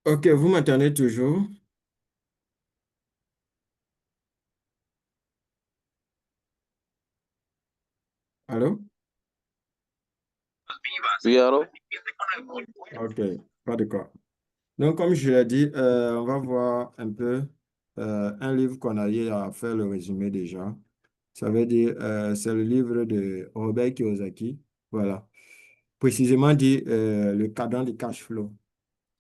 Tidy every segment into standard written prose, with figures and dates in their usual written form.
Ok, vous m'entendez toujours? Allô? Oui, allô? Ok, pas de quoi. Donc, comme je l'ai dit, on va voir un peu un livre qu'on a eu à faire le résumé déjà. Ça veut dire, c'est le livre de Robert Kiyosaki. Voilà. Précisément dit, le cadran de cash flow.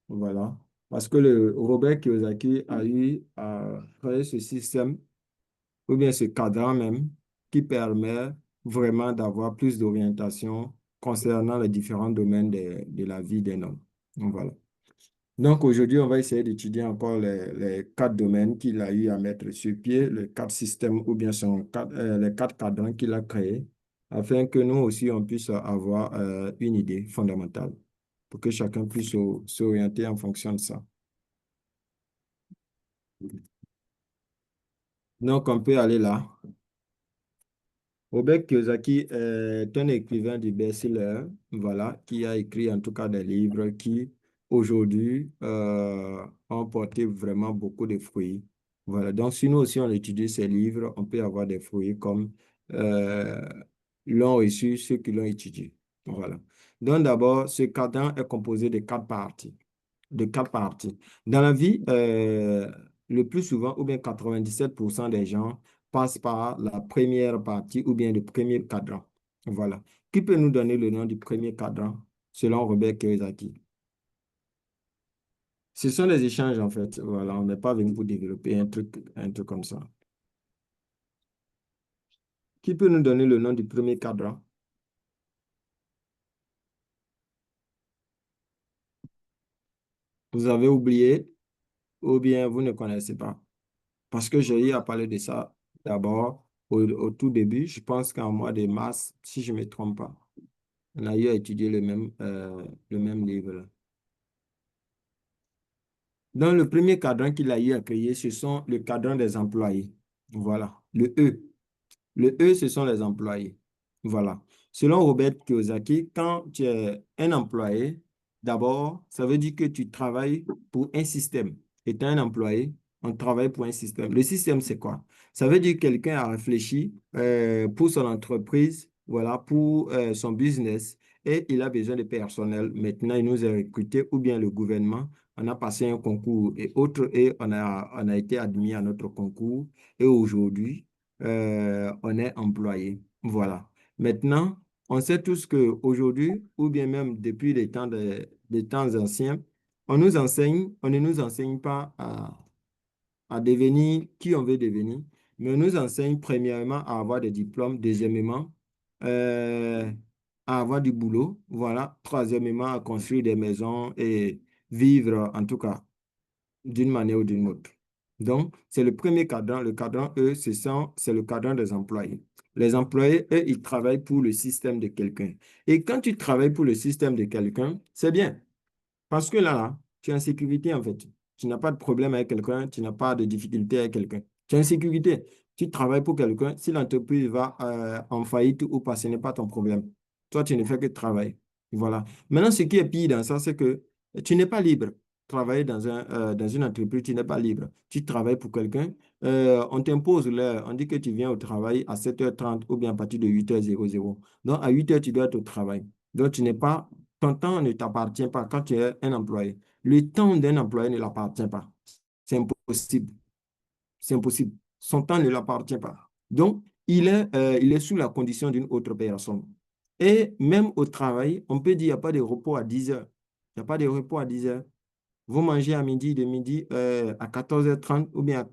Voilà. Parce que le Robert Kiyosaki a eu à créer ce système ou bien ce cadran même qui permet vraiment d'avoir plus d'orientation concernant les différents domaines de la vie d'un homme. Donc, voilà. Donc aujourd'hui, on va essayer d'étudier encore les quatre domaines qu'il a eu à mettre sur pied, les quatre systèmes ou bien les quatre cadrans qu'il a créés, afin que nous aussi, on puisse avoir une idée fondamentale pour que chacun puisse s'orienter en fonction de ça. Donc, on peut aller là. Robert Kiyosaki est un écrivain du best-seller, voilà, qui a écrit en tout cas des livres qui, aujourd'hui, ont porté vraiment beaucoup de fruits. Voilà, donc si nous aussi on étudie ces livres, on peut avoir des fruits comme euh, l'ont reçu ceux qui l'ont étudié. Voilà. Donc d'abord, ce cadran est composé de quatre parties de quatre parties. Dans la vie, le plus souvent, ou bien 97% des gens passent par la première partie ou bien le premier cadran. Voilà. Qui peut nous donner le nom du premier cadran selon Robert Kiyosaki? Ce sont des échanges en fait. Voilà, on n'est pas venu pour développer un truc comme ça. Qui peut nous donner le nom du premier cadran? Vous avez oublié ou bien vous ne connaissez pas? Parce que j'ai eu à parler de ça d'abord au tout début. Je pense qu'en mois de mars, si je ne me trompe pas. On a eu à étudier le même livre. Dans le premier cadran qu'il a eu à créer, ce sont le cadran des employés. Voilà, le E. Le E, ce sont les employés. Voilà. Selon Robert Kiyosaki, quand tu es un employé, d'abord, ça veut dire que tu travailles pour un système. Étant un employé, on travaille pour un système. Le système, c'est quoi? Ça veut dire que quelqu'un a réfléchi pour son entreprise, voilà, pour son business, et il a besoin de personnel. Maintenant, il nous a recrutés, ou bien le gouvernement, on a passé un concours et autres, et on a été admis à notre concours. Et aujourd'hui, on est employé. Voilà. Maintenant, on sait tous qu'aujourd'hui, ou bien même depuis des temps anciens, on ne nous enseigne pas à devenir qui on veut devenir, mais on nous enseigne premièrement à avoir des diplômes, deuxièmement, euh, à avoir du boulot, voilà, troisièmement, à construire des maisons et vivre, en tout cas, d'une manière ou d'une autre. Donc, c'est le premier cadran. Le cadran, eux, c'est le cadran des employés. Les employés, eux, ils travaillent pour le système de quelqu'un. Et quand tu travailles pour le système de quelqu'un, c'est bien. Parce que là, tu es en sécurité, en fait. Tu n'as pas de problème avec quelqu'un, tu n'as pas de difficulté avec quelqu'un. Tu es en sécurité. Tu travailles pour quelqu'un. Si l'entreprise va en faillite ou pas, ce n'est pas ton problème. Toi, tu ne fais que travailler. Voilà. Maintenant, ce qui est pire dans ça, c'est que tu n'es pas libre. Travailler dans une entreprise, tu n'es pas libre. Tu travailles pour quelqu'un, on t'impose l'heure. On dit que tu viens au travail à 7h30 ou bien à partir de 8h00. Donc, à 8h, tu dois être au travail. Donc, tu n'es pas ton temps ne t'appartient pas quand tu es un employé. Le temps d'un employé ne l'appartient pas. C'est impossible. C'est impossible. Son temps ne l'appartient pas. Donc, il est sous la condition d'une autre personne. Et même au travail, on peut dire qu'il n'y a pas de repos à 10 heures. Il n'y a pas de repos à 10 heures. Vous mangez à midi, de midi à 14h30 ou bien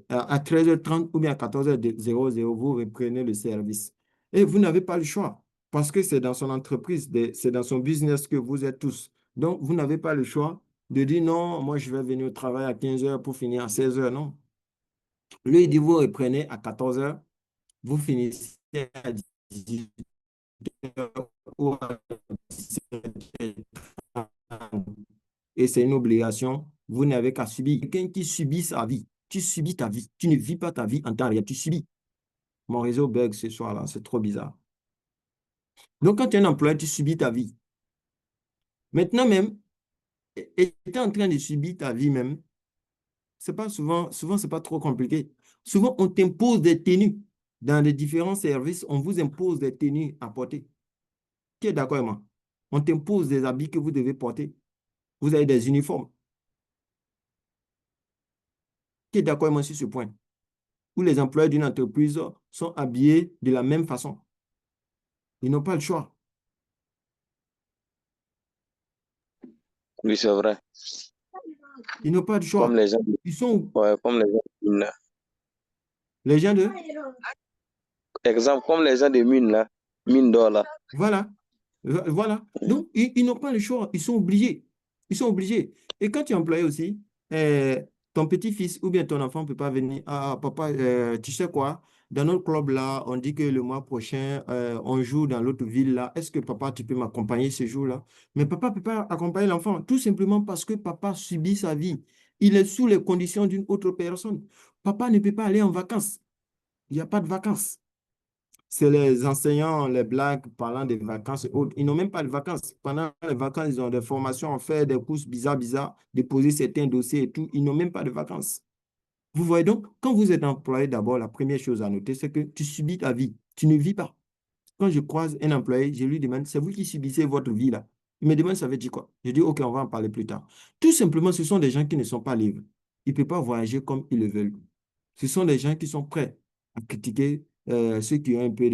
à 13h30 ou bien à 14h00, vous reprenez le service. Et vous n'avez pas le choix parce que c'est dans son entreprise, c'est dans son business que vous êtes tous. Donc, vous n'avez pas le choix de dire non, moi je vais venir au travail à 15h pour finir à 16h. Non. Lui, il dit vous reprenez à 14h, vous finissez à 18h ou à 17h. Et c'est une obligation. Vous n'avez qu'à subir. Quelqu'un qui subit sa vie. Tu subis ta vie. Tu ne vis pas ta vie en temps réel. Tu subis. Mon réseau bug ce soir-là. C'est trop bizarre. Donc, quand tu es un employé, tu subis ta vie. Maintenant même, étant en train de subir ta vie même, c'est pas souvent, c'est pas trop compliqué. Souvent, on t'impose des tenues. Dans les différents services, on vous impose des tenues à porter. Qui est d'accord avec moi? On t'impose des habits que vous devez porter. Vous avez des uniformes. Qui est d'accord avec moi sur ce point? Où les employés d'une entreprise sont habillés de la même façon. Ils n'ont pas le choix. Oui, c'est vrai. Ils n'ont pas le Comme choix. les gens, Ils sont ouais, comme les gens de mine, là. les gens de... Exemple, comme les gens de mine, là, mine d'or, là. Voilà. Voilà. Donc, ils n'ont pas le choix. Ils sont obligés. Ils sont obligés. Et quand tu es employé aussi, euh, ton petit-fils ou bien ton enfant ne peut pas venir. Ah, papa, tu sais quoi? Dans notre club là, on dit que le mois prochain, on joue dans l'autre ville là. Est-ce que papa, tu peux m'accompagner ce jour-là? Mais papa ne peut pas accompagner l'enfant, tout simplement parce que papa subit sa vie. Il est sous les conditions d'une autre personne. Papa ne peut pas aller en vacances. Il n'y a pas de vacances. C'est les enseignants, les blagues parlant des vacances et autres. Ils n'ont même pas de vacances. Pendant les vacances, ils ont des formations à faire, des courses bizarres, déposer certains dossiers et tout. Ils n'ont même pas de vacances. Vous voyez donc, quand vous êtes employé, d'abord, la première chose à noter, c'est que tu subis ta vie. Tu ne vis pas. Quand je croise un employé, je lui demande, c'est vous qui subissez votre vie là. Il me demande, ça veut dire quoi? Je dis, OK, on va en parler plus tard. Tout simplement, ce sont des gens qui ne sont pas libres. Ils ne peuvent pas voyager comme ils le veulent. Ce sont des gens qui sont prêts à critiquer ceux qui ont un peu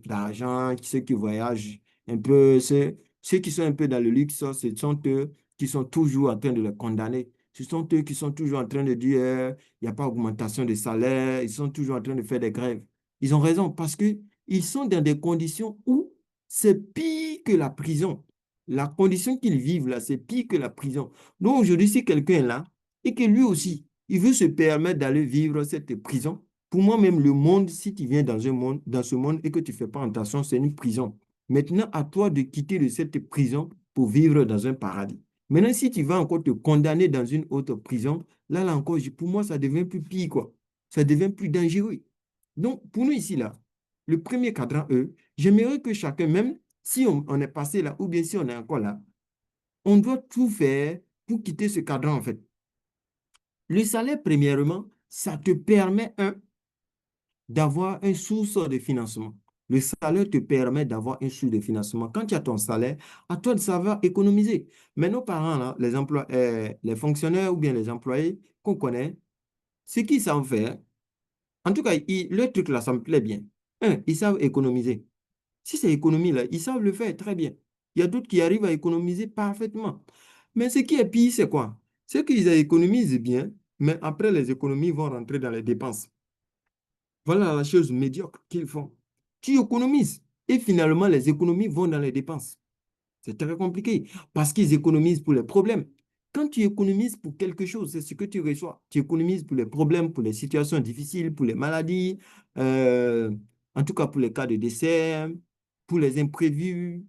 d'argent, ceux qui voyagent un peu, ceux qui sont un peu dans le luxe, ce sont eux qui sont toujours en train de les condamner. Ce sont eux qui sont toujours en train de dire, il n'y a pas augmentation de salaire, ils sont toujours en train de faire des grèves. Ils ont raison parce que ils sont dans des conditions où c'est pire que la prison. La condition qu'ils vivent là, c'est pire que la prison. Donc aujourd'hui, si quelqu'un est là et que lui aussi, il veut se permettre d'aller vivre cette prison, pour moi même, le monde, si tu viens dans un monde, dans ce monde et que tu ne fais pas attention, c'est une prison. Maintenant, à toi de quitter de cette prison pour vivre dans un paradis. Maintenant, si tu vas encore te condamner dans une autre prison, là encore, pour moi, ça devient plus pire, quoi. Ça devient plus dangereux. Donc, pour nous ici, là, le premier cadran, j'aimerais que chacun, même si on est passé là, ou bien si on est encore là, on doit tout faire pour quitter ce cadran, en fait. Le salaire, premièrement, ça te permet, d'avoir une source de financement. Le salaire te permet d'avoir une source de financement. Quand tu as ton salaire, à toi de savoir économiser. Mais nos parents, là, les fonctionnaires ou bien les employés qu'on connaît, ce qu'ils savent faire, en tout cas, le truc là, ça me plaît bien. Ils savent économiser. Si c'est économie là, ils savent le faire très bien. Il y a d'autres qui arrivent à économiser parfaitement. Mais ce qui est pire, c'est quoi? C'est qu'ils économisent bien, mais après, les économies vont rentrer dans les dépenses. Voilà la chose médiocre qu'ils font. Tu économises et finalement les économies vont dans les dépenses. C'est très compliqué parce qu'ils économisent pour les problèmes. Quand tu économises pour quelque chose, c'est ce que tu reçois. Tu économises pour les problèmes, pour les situations difficiles, pour les maladies, euh, en tout cas pour les cas de décès, pour les imprévus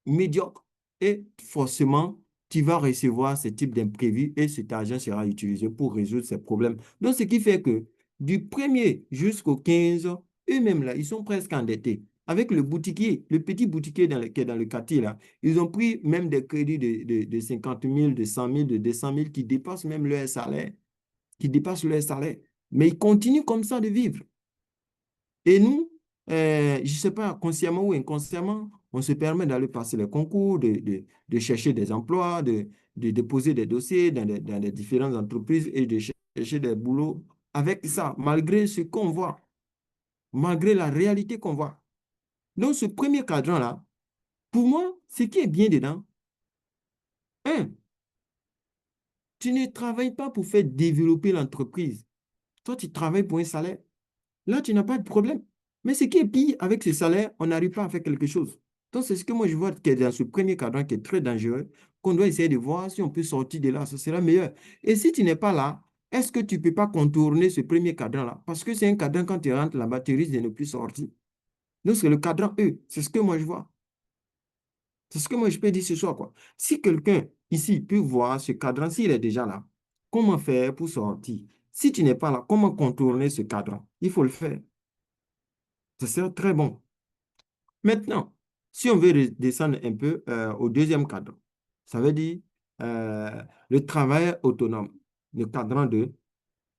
médiocres. Et forcément, tu vas recevoir ce type d'imprévus et cet argent sera utilisé pour résoudre ces problèmes. Donc, ce qui fait que du 1er jusqu'au 15, eux-mêmes là, ils sont presque endettés. Avec le boutiquier, le petit boutiquier qui est dans le quartier là, ils ont pris même des crédits de 50 000, de 100 000, de 200 000 qui dépassent même leur salaire, qui dépassent leur salaire. Mais ils continuent comme ça de vivre. Et nous, je ne sais pas, consciemment ou inconsciemment, on se permet d'aller passer les concours, de chercher des emplois, de déposer des dossiers dans les différentes entreprises et de chercher des boulots avec ça, malgré ce qu'on voit, malgré la réalité qu'on voit. Donc, ce premier cadran-là, pour moi, ce qui est bien dedans, un, tu ne travailles pas pour faire développer l'entreprise. Toi, tu travailles pour un salaire. Là, tu n'as pas de problème. Mais ce qui est pire, avec ce salaire, on n'arrive pas à faire quelque chose. Donc, c'est ce que moi, je vois qui est dans ce premier cadran qui est très dangereux, qu'on doit essayer de voir si on peut sortir de là, ce sera meilleur. Et si tu n'es pas là, est-ce que tu ne peux pas contourner ce premier cadran-là? Parce que c'est un cadran, quand tu rentres là-bas, tu risques de ne plus sortir. Donc, c'est le cadran E. C'est ce que moi, je vois. C'est ce que moi je peux dire ce soir, quoi. Si quelqu'un ici peut voir ce cadran, s'il est déjà là, comment faire pour sortir? Si tu n'es pas là, comment contourner ce cadran? Il faut le faire. Ça serait très bon. Maintenant, si on veut descendre un peu au deuxième cadran, ça veut dire le travail autonome, le cadran 2.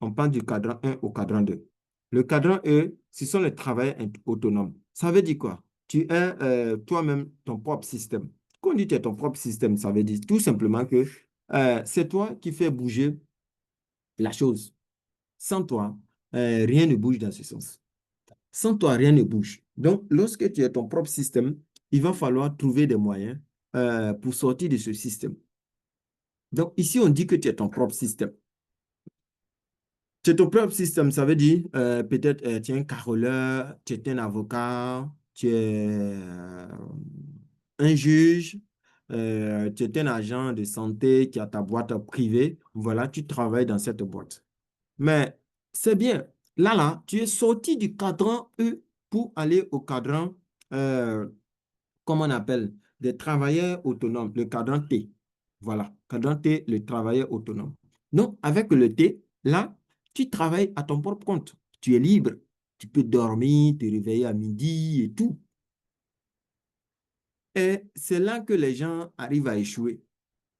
On passe du cadran 1 au cadran 2. Le cadran E, ce sont les travailleurs autonomes. Ça veut dire quoi? Tu es toi-même ton propre système. Quand on dit tu es ton propre système, ça veut dire tout simplement que c'est toi qui fais bouger la chose. Sans toi, rien ne bouge dans ce sens. Sans toi, rien ne bouge. Donc, lorsque tu es ton propre système, il va falloir trouver des moyens pour sortir de ce système. Donc, ici, on dit que tu es ton propre système. Tu es ton propre système, ça veut dire peut-être tu es un caroleur, tu es un avocat, tu es un juge, tu es un agent de santé qui a ta boîte privée. Voilà, tu travailles dans cette boîte. Mais c'est bien. Là, tu es sorti du cadran E pour aller au cadran, euh, comment on appelle, des travailleurs autonomes, le cadran T. Voilà, cadran T, le travailleur autonome. Donc, avec le T, là, tu travailles à ton propre compte. Tu es libre. Tu peux dormir, te réveiller à midi et tout. Et c'est là que les gens arrivent à échouer.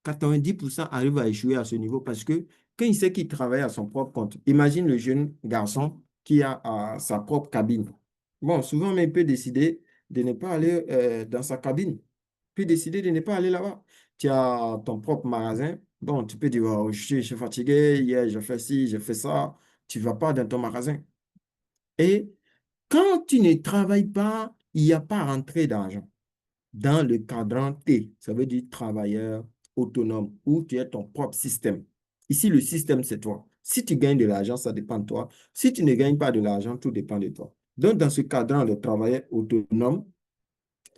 90% arrivent à échouer à ce niveau parce que quand il sait qu'il travaille à son propre compte, imagine le jeune garçon qui a sa propre cabine. Bon, souvent, mais il peut décider de ne pas aller dans sa cabine. Il peut décider de ne pas aller là-bas. Tu as ton propre magasin. Bon, tu peux dire, oh, je suis fatigué, hier, j'ai fait ci, j'ai fait ça. Tu ne vas pas dans ton magasin. Et quand tu ne travailles pas, il n'y a pas rentrée d'argent dans le cadran T, ça veut dire travailleur autonome, où tu es ton propre système. Ici, le système, c'est toi. Si tu gagnes de l'argent, ça dépend de toi. Si tu ne gagnes pas de l'argent, tout dépend de toi. Donc, dans ce cadran de travailleur autonome,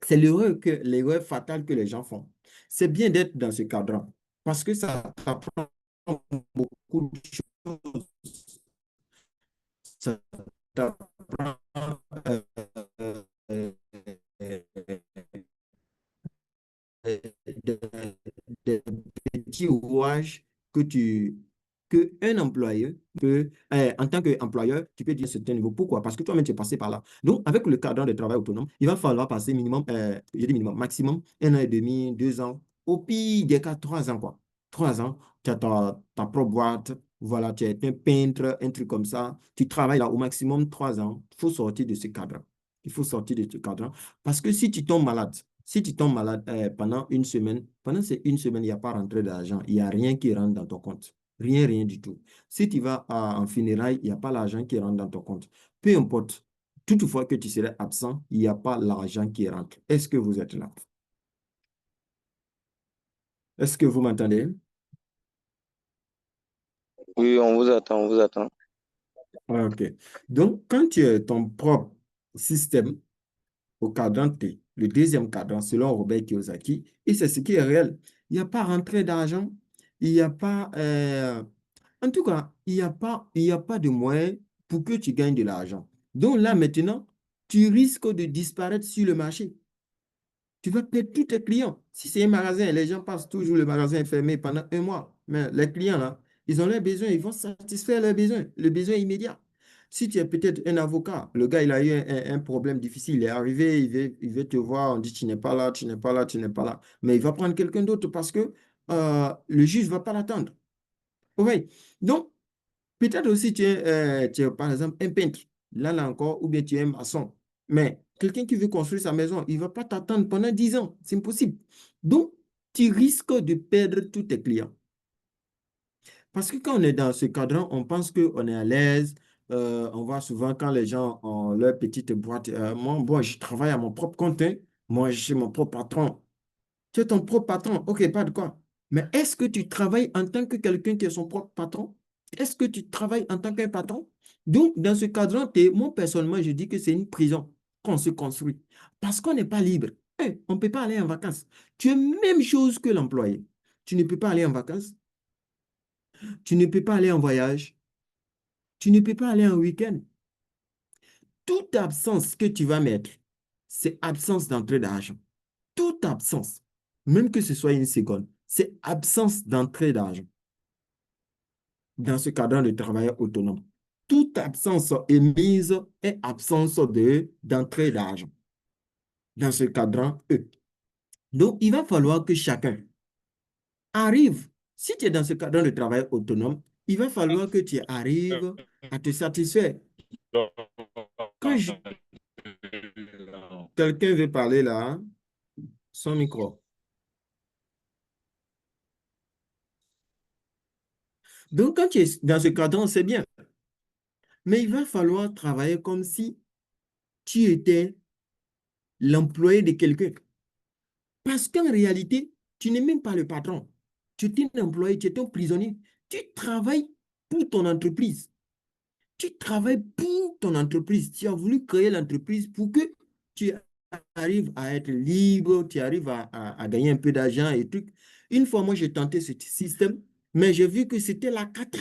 c'est l'erreur fatale que les gens font. C'est bien d'être dans ce cadran parce que ça t'apprend beaucoup de choses. Ça t'apprend euh, euh, euh, euh, euh, des, des petits rouages que un employeur peut, en tant qu'employeur, tu peux dire à un certain niveau. Pourquoi? Parce que toi-même, tu es passé par là. Donc, avec le cadre de travail autonome, il va falloir passer minimum, je dis minimum, maximum, 1 an et demi, 2 ans, au pire des cas, 3 ans, quoi. 3 ans, tu as ta propre boîte, voilà, tu es un peintre, un truc comme ça. Tu travailles là au maximum 3 ans. Il faut sortir de ce cadre. Il faut sortir de ce cadre. Parce que si tu tombes malade pendant une semaine, pendant ces une semaine, il n'y a pas rentré d'argent, il n'y a rien qui rentre dans ton compte. Rien, rien du tout. Si tu vas en funérailles, il n'y a pas l'argent qui rentre dans ton compte. Peu importe, toutefois que tu serais absent, il n'y a pas l'argent qui rentre. Est-ce que vous êtes là? Est-ce que vous m'entendez? Oui, on vous attend, on vous attend. OK. Donc, quand tu es ton propre système, au cadran T, le deuxième cadran, selon Robert Kiyosaki, et c'est ce qui est réel. Il n'y a pas rentrée d'argent, il n'y a pas, en tout cas, il y a pas de moyen pour que tu gagnes de l'argent. Donc là, maintenant, tu risques de disparaître sur le marché. Tu vas perdre tous tes clients. Si c'est un magasin, les gens passent toujours, le magasin est fermé pendant un mois. Mais les clients, là, ils ont leurs besoins, ils vont satisfaire leurs besoins, le besoin immédiat. Si tu es peut-être un avocat, le gars, il a eu un problème difficile, il est arrivé, il veut te voir, on dit, tu n'es pas là, tu n'es pas là, tu n'es pas là. Mais il va prendre quelqu'un d'autre parce que le juge ne va pas l'attendre. Oui. Donc, peut-être aussi tu es, par exemple, un peintre, là encore, ou bien tu es un maçon. Mais quelqu'un qui veut construire sa maison, il ne va pas t'attendre pendant 10 ans. C'est impossible. Donc, tu risques de perdre tous tes clients. Parce que quand on est dans ce cadran, on pense qu'on est à l'aise. On voit souvent quand les gens ont leur petite boîte. Moi, bon, je travaille à mon propre compte, hein. Moi, je suis mon propre patron. Tu es ton propre patron. OK, pas de quoi. Mais est-ce que tu travailles en tant que quelqu'un qui est son propre patron? Est-ce que tu travailles en tant qu'un patron? Donc, dans ce cadre, moi, personnellement, je dis que c'est une prison qu'on se construit. Parce qu'on n'est pas libre. On ne peut pas aller en vacances. Tu es même chose que l'employé. Tu ne peux pas aller en vacances. Tu ne peux pas aller en voyage. Tu ne peux pas aller en week-end. Toute absence que tu vas mettre, c'est absence d'entrée d'argent. Toute absence, même que ce soit une seconde, c'est absence d'entrée d'argent dans ce cadre de travailleur autonome. Toute absence émise est absence d'entrée d'argent dans ce cadran E. Donc, il va falloir que chacun arrives, si tu es dans ce cadre de travail autonome, il va falloir que tu arrives à te satisfaire. Quand quelqu'un veut parler là, hein, sans micro. Donc, quand tu es dans ce cadre, c'est bien. Mais il va falloir travailler comme si tu étais l'employé de quelqu'un. Parce qu'en réalité, tu n'es même pas le patron. Tu es un employé, tu es un prisonnier. Tu travailles pour ton entreprise. Tu travailles pour ton entreprise. Tu as voulu créer l'entreprise pour que tu arrives à être libre, tu arrives à gagner un peu d'argent et tout. Une fois, moi, j'ai tenté ce système, mais j'ai vu que c'était la cata.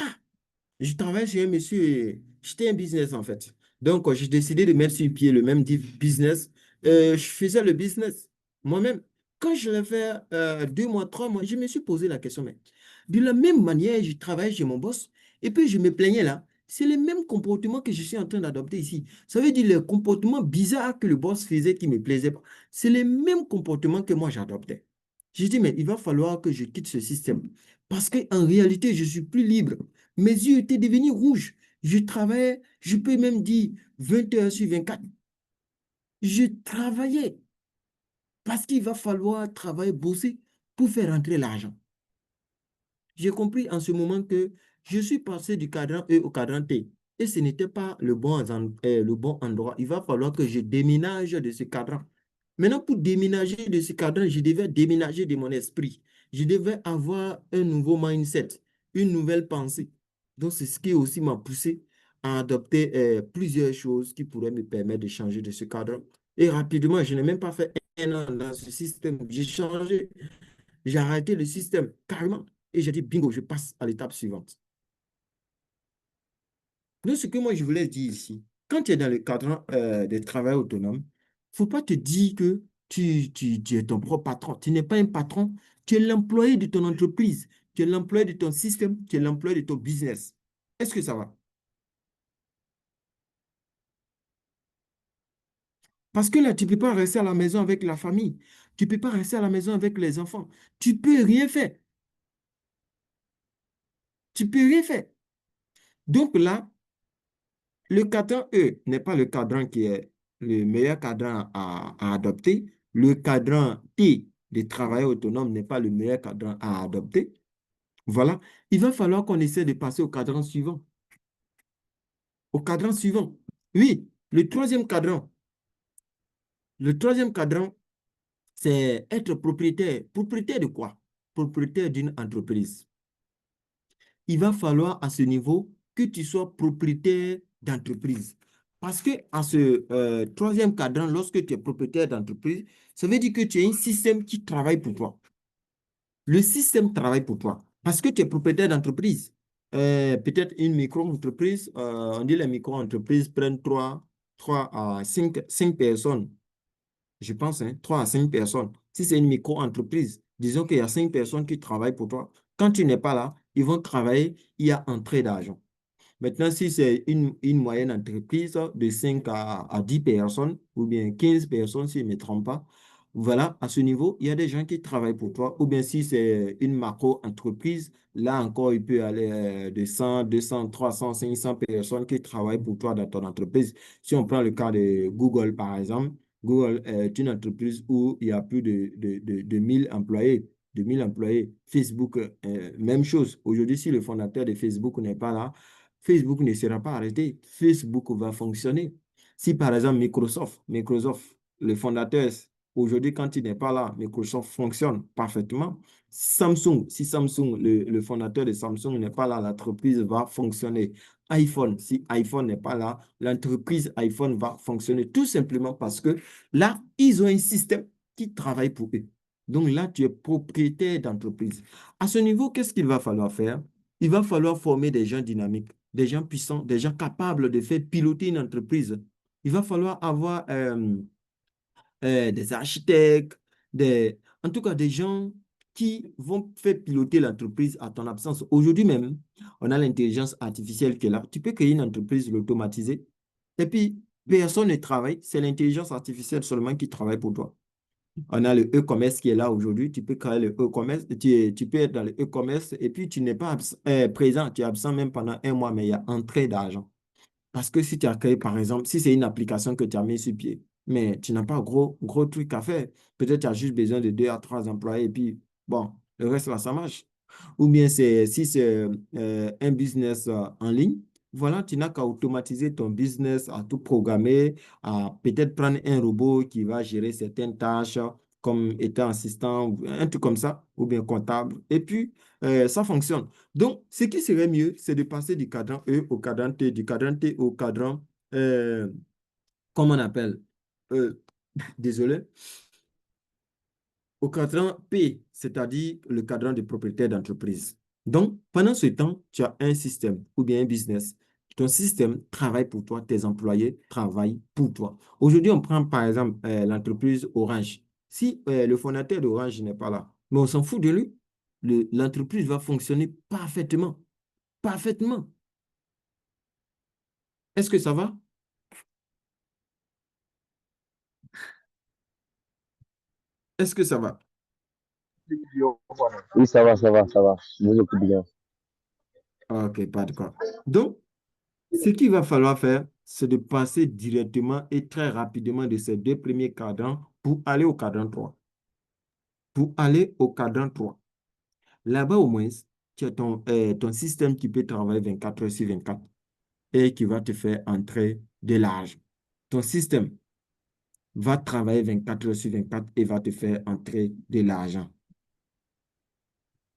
Je travaille chez un monsieur, j'étais un business en fait. Donc, j'ai décidé de mettre sur pied le même business. Je faisais le business moi-même. Quand je l'ai fait 2 mois, 3 mois, je me suis posé la question, mais de la même manière, je travaillais chez mon boss et puis je me plaignais là. C'est le même comportement que je suis en train d'adopter ici. Ça veut dire le comportement bizarre que le boss faisait qui ne me plaisait pas. C'est le même comportement que moi j'adoptais. J'ai dit, mais il va falloir que je quitte ce système. Parce qu'en réalité, je suis plus libre. Mes yeux étaient devenus rouges. Je travaillais, je peux même dire 20 heures sur 24. Je travaillais parce qu'il va falloir travailler, bosser pour faire rentrer l'argent. J'ai compris en ce moment que je suis passé du cadran E au cadran T. Et ce n'était pas le bon endroit. Il va falloir que je déménage de ce cadran. Maintenant, pour déménager de ce cadran, je devais déménager de mon esprit. Je devais avoir un nouveau mindset, une nouvelle pensée. Donc, c'est ce qui aussi m'a poussé à adopter plusieurs choses qui pourraient me permettre de changer de ce cadran. Et rapidement, je n'ai même pas fait un an dans ce système. J'ai changé. J'ai arrêté le système carrément et j'ai dit, bingo, je passe à l'étape suivante. Donc, ce que moi, je voulais dire ici, quand tu es dans le cadre de travail autonome, il ne faut pas te dire que tu es ton propre patron. Tu n'es pas un patron, tu es l'employé de ton entreprise, tu es l'employé de ton système, tu es l'employé de ton business. Est-ce que ça va? Parce que là, tu ne peux pas rester à la maison avec la famille. Tu ne peux pas rester à la maison avec les enfants. Tu ne peux rien faire. Tu ne peux rien faire. Donc là, le cadran E n'est pas le cadran qui est le meilleur cadran à adopter. Le cadran T des travailleurs autonomes n'est pas le meilleur cadran à adopter. Voilà. Il va falloir qu'on essaie de passer au cadran suivant. Au cadran suivant. Oui, le troisième cadran. Le troisième cadran, c'est être propriétaire. Propriétaire de quoi? Propriétaire d'une entreprise. Il va falloir à ce niveau que tu sois propriétaire d'entreprise. Parce que à ce troisième cadran, lorsque tu es propriétaire d'entreprise, ça veut dire que tu as un système qui travaille pour toi. Le système travaille pour toi. Parce que tu es propriétaire d'entreprise. Peut-être une micro-entreprise, on dit les micro-entreprises prennent 3 à 5 personnes. Je pense, hein, 3 à 5 personnes. Si c'est une micro-entreprise, disons qu'il y a 5 personnes qui travaillent pour toi. Quand tu n'es pas là, ils vont travailler, il y a entrée d'argent. Maintenant, si c'est une moyenne entreprise de 5 à 10 personnes ou bien 15 personnes, si je ne me trompe pas, voilà, à ce niveau, il y a des gens qui travaillent pour toi. Ou bien si c'est une macro-entreprise, là encore, il peut aller de 100, 200, 300, 500 personnes qui travaillent pour toi dans ton entreprise. Si on prend le cas de Google, par exemple, Google est une entreprise où il y a plus de 1000 employés. De 1000 employés. Facebook, même chose. Aujourd'hui, si le fondateur de Facebook n'est pas là, Facebook ne sera pas arrêté. Facebook va fonctionner. Si par exemple Microsoft, le fondateur, aujourd'hui quand il n'est pas là, Microsoft fonctionne parfaitement. Samsung, si Samsung, le fondateur de Samsung n'est pas là, l'entreprise va fonctionner. iPhone, si iPhone n'est pas là, l'entreprise iPhone va fonctionner tout simplement parce que là, ils ont un système qui travaille pour eux. Donc là, tu es propriétaire d'entreprise. À ce niveau, qu'est-ce qu'il va falloir faire? Il va falloir former des gens dynamiques, des gens puissants, des gens capables de faire piloter une entreprise. Il va falloir avoir des architectes, en tout cas des gens qui vont faire piloter l'entreprise à ton absence. Aujourd'hui même, on a l'intelligence artificielle qui est là. Tu peux créer une entreprise, l'automatiser, et puis personne ne travaille. C'est l'intelligence artificielle seulement qui travaille pour toi. On a le e-commerce qui est là aujourd'hui. Tu peux créer le e-commerce, tu peux être dans le e-commerce et puis tu n'es pas présent, tu es absent même pendant un mois, mais il y a entrée d'argent. Parce que si tu as créé, par exemple, si c'est une application que tu as mis sur pied, mais tu n'as pas gros truc à faire, peut-être tu as juste besoin de 2 à 3 employés et puis, bon, le reste là, ça marche. Ou bien si c'est un business en ligne, voilà, tu n'as qu'à automatiser ton business, à tout programmer, à peut-être prendre un robot qui va gérer certaines tâches comme étant assistant, ou un truc comme ça, ou bien comptable. Et puis, ça fonctionne. Donc, ce qui serait mieux, c'est de passer du cadran E au cadran T, du cadran T au cadran, euh, comment on appelle, euh, désolé, au cadran P, c'est-à-dire le cadran de propriétaire d'entreprise. Donc, pendant ce temps, tu as un système ou bien un business. Ton système travaille pour toi, tes employés travaillent pour toi. Aujourd'hui, on prend par exemple l'entreprise Orange. Si le fondateur d'Orange n'est pas là, mais on s'en fout de lui, l'entreprise va fonctionner parfaitement. Parfaitement. Est-ce que ça va? Est-ce que ça va? Oui, ça va, ça va, ça va. Je vous écoute bien. Ok, pas de quoi. Donc, ce qu'il va falloir faire, c'est de passer directement et très rapidement de ces 2 premiers cadrans pour aller au cadran 3. Pour aller au cadran 3. Là-bas, au moins, tu as ton système qui peut travailler 24 heures sur 24 et qui va te faire entrer de l'argent. Ton système va travailler 24 heures sur 24 et va te faire entrer de l'argent.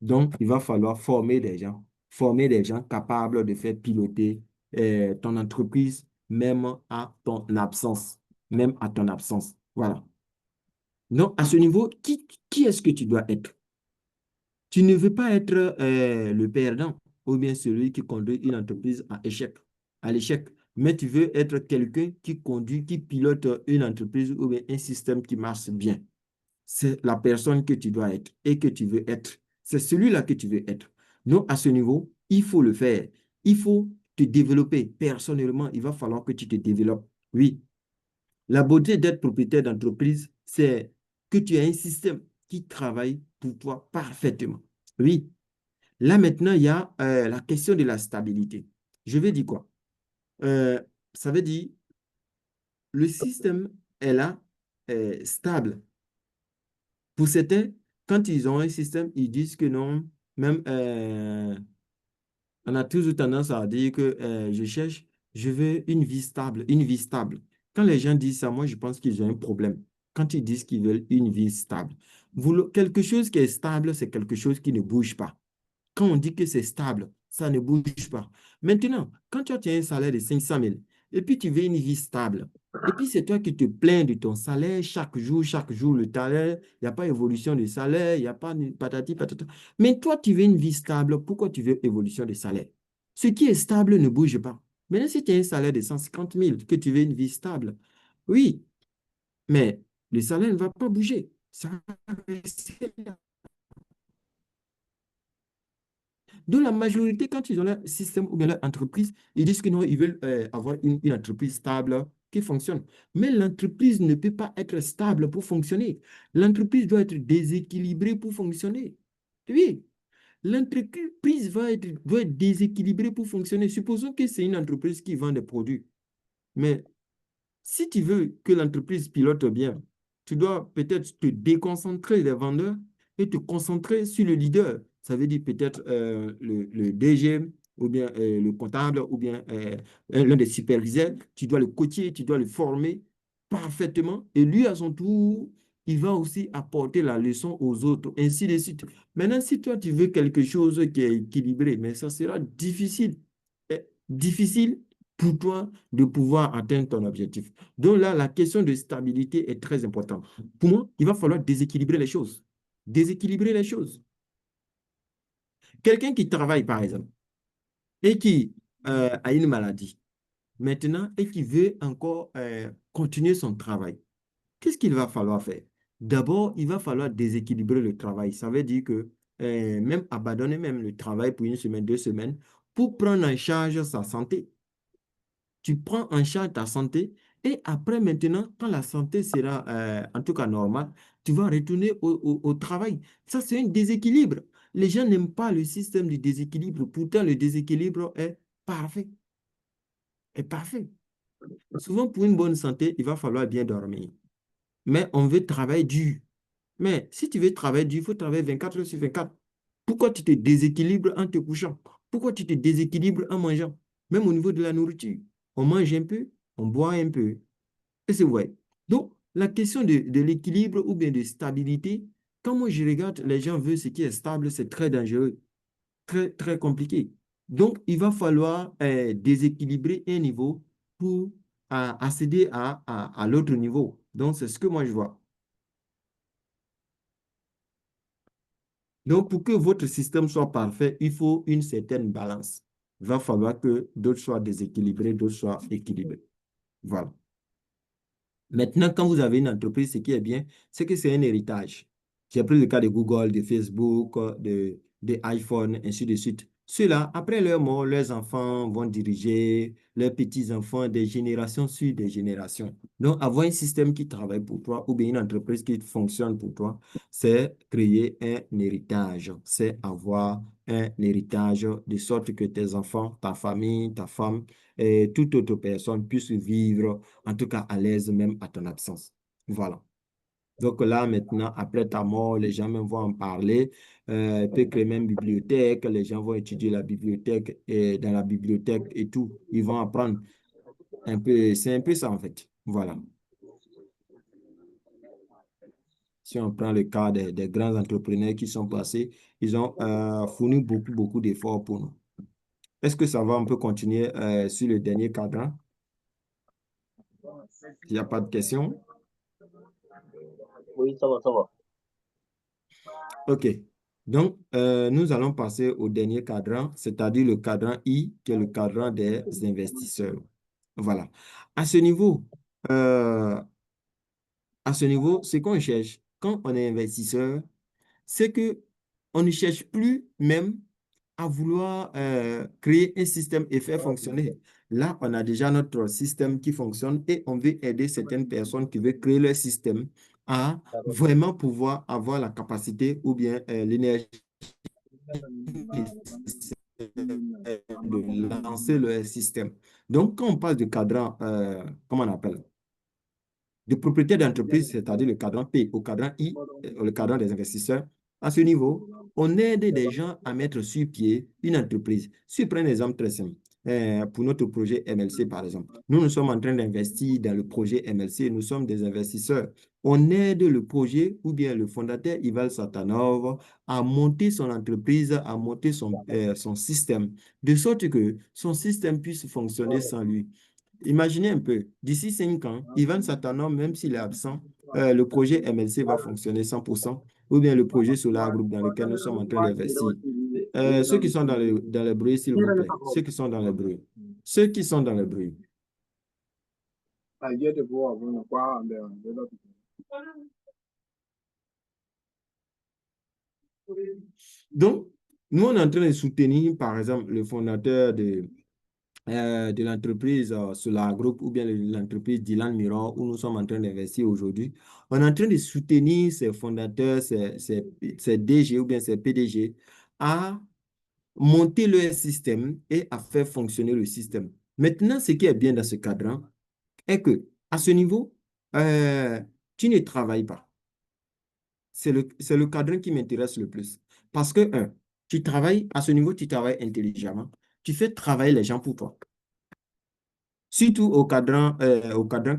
Donc, il va falloir former des gens capables de faire piloter ton entreprise, même à ton absence, même à ton absence. Voilà. Donc, à ce niveau, qui est-ce que tu dois être? Tu ne veux pas être le perdant ou bien celui qui conduit une entreprise à l'échec, mais tu veux être quelqu'un qui conduit, qui pilote une entreprise ou bien un système qui marche bien. C'est la personne que tu dois être et que tu veux être. C'est celui-là que tu veux être. Donc, à ce niveau, il faut le faire. Il faut te développer personnellement. Il va falloir que tu te développes. Oui, la beauté d'être propriétaire d'entreprise, c'est que tu as un système qui travaille pour toi parfaitement. Oui, là maintenant, il y a la question de la stabilité. Je vais dire quoi? Euh, Ça veut dire le système est là, stable. Pour certains, quand ils ont un système, ils disent que non, même on a toujours tendance à dire que je veux une vie stable, une vie stable. Quand les gens disent ça, moi, je pense qu'ils ont un problème. Quand ils disent qu'ils veulent une vie stable. Quelque chose qui est stable, c'est quelque chose qui ne bouge pas. Quand on dit que c'est stable, ça ne bouge pas. Maintenant, quand tu as un salaire de 500 000 et puis tu veux une vie stable, et puis c'est toi qui te plains de ton salaire chaque jour, le salaire, il n'y a pas évolution de salaire, il n'y a pas de patati patata. Mais toi, tu veux une vie stable, pourquoi tu veux évolution de salaire? Ce qui est stable ne bouge pas. Maintenant, si tu as un salaire de 150 000, que tu veux une vie stable, oui, mais le salaire ne va pas bouger. Ça va rester. Donc, la majorité, quand ils ont leur système ou bien leur entreprise, ils disent que non, ils veulent avoir une entreprise stable qui fonctionne. Mais l'entreprise ne peut pas être stable pour fonctionner. L'entreprise doit être déséquilibrée pour fonctionner. Oui, l'entreprise doit être déséquilibrée pour fonctionner. Supposons que c'est une entreprise qui vend des produits. Mais si tu veux que l'entreprise pilote bien, tu dois peut-être te déconcentrer des vendeurs et te concentrer sur le leader. Ça veut dire peut-être le DG ou bien le comptable ou bien l'un des superviseurs. Tu dois le coacher, tu dois le former parfaitement. Et lui, à son tour, il va aussi apporter la leçon aux autres, ainsi de suite. Maintenant, si toi, tu veux quelque chose qui est équilibré, mais ça sera difficile. Difficile pour toi de pouvoir atteindre ton objectif. Donc là, la question de stabilité est très importante. Pour moi, il va falloir déséquilibrer les choses. Déséquilibrer les choses. Quelqu'un qui travaille, par exemple, et qui a une maladie maintenant et qui veut encore continuer son travail, qu'est-ce qu'il va falloir faire? D'abord, il va falloir déséquilibrer le travail. Ça veut dire que même abandonner même le travail pour une semaine, 2 semaines, pour prendre en charge sa santé. Tu prends en charge ta santé et après maintenant, quand la santé sera en tout cas normale, tu vas retourner au travail. Ça, c'est un déséquilibre. Les gens n'aiment pas le système du déséquilibre. Pourtant, le déséquilibre parfait. Est parfait. Souvent, pour une bonne santé, il va falloir bien dormir. Mais on veut travailler dur. Mais si tu veux travailler dur, il faut travailler 24 heures sur 24. Pourquoi tu te déséquilibres en te couchant? Pourquoi tu te déséquilibres en mangeant? Même au niveau de la nourriture. On mange un peu, on boit un peu. Et c'est vrai. Donc, la question de l'équilibre ou bien de stabilité, quand moi je regarde, les gens veulent ce qui est stable, c'est très dangereux, très, très compliqué. Donc, il va falloir déséquilibrer un niveau pour accéder à l'autre niveau. Donc, c'est ce que moi je vois. Donc, pour que votre système soit parfait, il faut une certaine balance. Il va falloir que d'autres soient déséquilibrés, d'autres soient équilibrés. Voilà. Maintenant, quand vous avez une entreprise, ce qui est bien, c'est que c'est un héritage. J'ai pris le cas de Google, de Facebook, de iPhone, ainsi de suite. Ceux-là, après leur mort, leurs enfants vont diriger leurs petits-enfants des générations sur des générations. Donc, avoir un système qui travaille pour toi ou bien une entreprise qui fonctionne pour toi, c'est créer un héritage. C'est avoir un héritage de sorte que tes enfants, ta famille, ta femme et toute autre personne puissent vivre en tout cas à l'aise même à ton absence. Voilà. Donc là, maintenant, après ta mort, les gens même vont en parler. Il peut créer même une bibliothèque, les gens vont étudier la bibliothèque et dans la bibliothèque et tout. Ils vont apprendre un peu, c'est un peu ça en fait. Voilà. Si on prend le cas des grands entrepreneurs qui sont passés, ils ont fourni beaucoup, beaucoup d'efforts pour nous. Est-ce que ça va un peu continuer sur le dernier cadran? Il n'y a pas de questions? Oui, ça va, ça va. OK. Donc, nous allons passer au dernier cadran, c'est-à-dire le cadran I, qui est le cadran des investisseurs. Voilà. À ce niveau, euh, à ce niveau, ce qu'on cherche quand on est investisseur, c'est que on ne cherche plus même à vouloir créer un système et faire fonctionner. Là, on a déjà notre système qui fonctionne et on veut aider certaines personnes qui veulent créer leur système à vraiment pouvoir avoir la capacité ou bien l'énergie de lancer leur système. Donc, quand on parle de cadran, comment on appelle? De propriétaire d'entreprise, c'est-à-dire le cadran P au cadran I, le cadran des investisseurs, à ce niveau, on aide des gens à mettre sur pied une entreprise. Si je prends un exemple très simple, pour notre projet MLC, par exemple, nous sommes en train d'investir dans le projet MLC, nous sommes des investisseurs. On aide le projet ou bien le fondateur Ival Satanov à monter son entreprise, à monter son système, de sorte que son système puisse fonctionner sans lui. Imaginez un peu, d'ici 5 ans, Ivan Satanov, même s'il est absent, le projet MLC va fonctionner 100%, ou bien le projet Solar Group dans lequel nous sommes en train d'investir. Ceux qui sont dans le bruit, s'il vous plaît. Ceux qui sont dans le bruit. Ceux qui sont dans le bruit. Donc, nous, on est en train de soutenir, par exemple, le fondateur de l'entreprise Solar Group ou bien l'entreprise Dylan Miron où nous sommes en train d'investir aujourd'hui. On est en train de soutenir ces fondateurs, ces DG ou bien ces PDG à monter leur système et à faire fonctionner le système. Maintenant, ce qui est bien dans ce cadre est que à ce niveau, euh, tu ne travailles pas. C'est le cadre qui m'intéresse le plus. Parce que, tu travailles, à ce niveau, tu travailles intelligemment. Tu fais travailler les gens pour toi. Surtout au cadran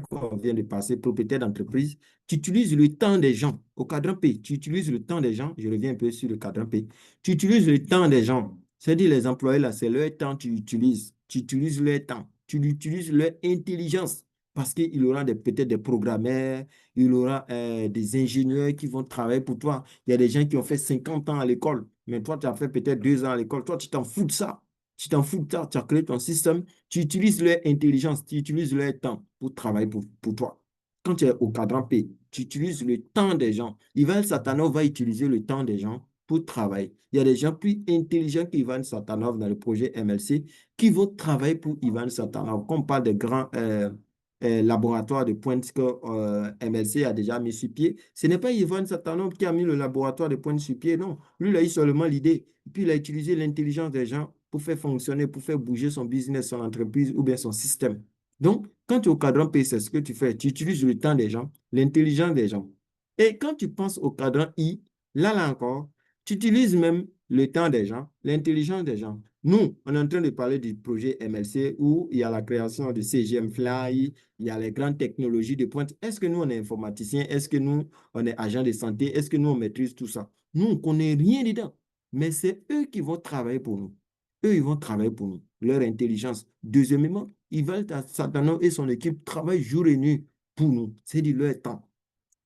qu'on vient de passer, propriétaire d'entreprise, tu utilises le temps des gens. Au cadran P, tu utilises le temps des gens. Je reviens un peu sur le cadran P. Tu utilises le temps des gens. C'est-à-dire les employés, là, c'est leur temps que tu utilises. Tu utilises leur temps. Tu utilises leur intelligence. Parce qu'il y aura peut-être des programmeurs, il y aura des ingénieurs qui vont travailler pour toi. Il y a des gens qui ont fait 50 ans à l'école, mais toi, tu as fait peut-être 2 ans à l'école. Toi, tu t'en fous de ça. Tu t'en fous de ça. Tu as créé ton système. Tu utilises leur intelligence, tu utilises leur temps pour travailler pour toi. Quand tu es au cadran P, tu utilises le temps des gens. Ivan Satanov va utiliser le temps des gens pour travailler. Il y a des gens plus intelligents qu'Ivan Satanov dans le projet MLC qui vont travailler pour Ivan Satanov. Quand on parle des grands laboratoire de pointe que MLC a déjà mis sur pied. Ce n'est pas Yvonne Satanov qui a mis le laboratoire de pointe sur pied, non. Lui, il a eu seulement l'idée. Puis il a utilisé l'intelligence des gens pour faire fonctionner, pour faire bouger son business, son entreprise ou bien son système. Donc, quand tu es au cadran P, c'est ce que tu fais. Tu utilises le temps des gens, l'intelligence des gens. Et quand tu penses au cadran I, là encore, tu utilises même le temps des gens, l'intelligence des gens. Nous, on est en train de parler du projet MLC où il y a la création de CGM Fly, il y a les grandes technologies de pointe. Est-ce que nous, on est informaticien? Est-ce que nous, on est agent de santé? Est-ce que nous, on maîtrise tout ça? Nous, on ne connaît rien dedans. Mais c'est eux qui vont travailler pour nous. Eux, ils vont travailler pour nous. Leur intelligence. Deuxièmement, ils veulent que Satanon et son équipe travaillent jour et nuit pour nous. C'est de leur temps.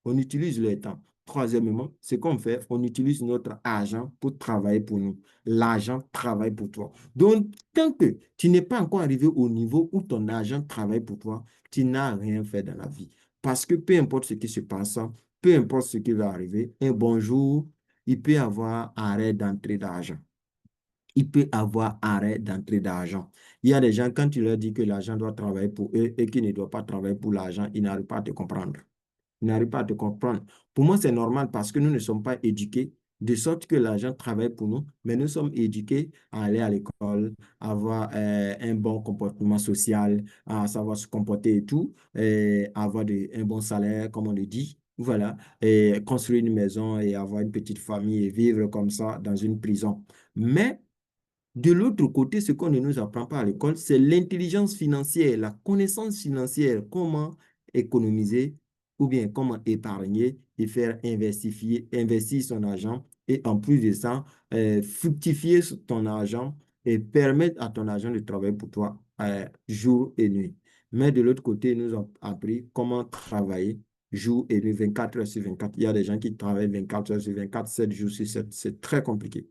On utilise le temps. Troisièmement, ce qu'on fait, on utilise notre argent pour travailler pour nous. L'argent travaille pour toi. Donc, tant que tu n'es pas encore arrivé au niveau où ton argent travaille pour toi, tu n'as rien fait dans la vie. Parce que peu importe ce qui se passe, peu importe ce qui va arriver, un bon jour, il peut y avoir arrêt d'entrée d'argent. Il peut avoir arrêt d'entrée d'argent. Il y a des gens, quand tu leur dis que l'argent doit travailler pour eux et qu'ils ne doivent pas travailler pour l'argent, ils n'arrivent pas à te comprendre. Ils n'arrivent pas à te comprendre. Pour moi, c'est normal parce que nous ne sommes pas éduqués de sorte que l'argent travaille pour nous, mais nous sommes éduqués à aller à l'école, à avoir un bon comportement social, à savoir se comporter et tout, et avoir un bon salaire, comme on le dit. Voilà, et construire une maison et avoir une petite famille et vivre comme ça dans une prison. Mais de l'autre côté, ce qu'on ne nous apprend pas à l'école, c'est l'intelligence financière, la connaissance financière, comment économiser ou bien comment épargner et faire investir son argent et en plus de ça, fructifier ton argent et permettre à ton argent de travailler pour toi jour et nuit. Mais de l'autre côté, ils nous ont appris comment travailler jour et nuit, 24 heures sur 24. Il y a des gens qui travaillent 24 heures sur 24, 7 jours sur 7. C'est très compliqué.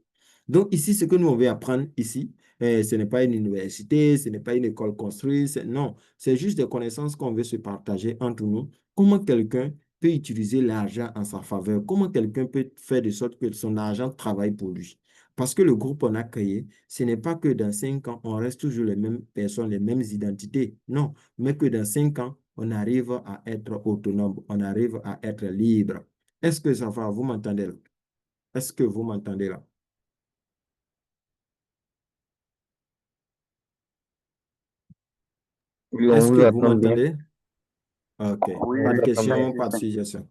Donc ici, ce que nous, on veut apprendre ici, ce n'est pas une université, ce n'est pas une école construite, non, c'est juste des connaissances qu'on veut se partager entre nous. Comment quelqu'un peut utiliser l'argent en sa faveur? Comment quelqu'un peut faire de sorte que son argent travaille pour lui? Parce que le groupe qu'on a créé, ce n'est pas que dans 5 ans, on reste toujours les mêmes personnes, les mêmes identités. Non, mais que dans 5 ans, on arrive à être autonome, on arrive à être libre. Est-ce que ça va? Vous m'entendez là? Est-ce que vous m'entendez là? Oui, on Est-ce que vous vous attend bien. m'entendez? OK. Oui, Pas de On vous attend bien. questions, pas de suggestions.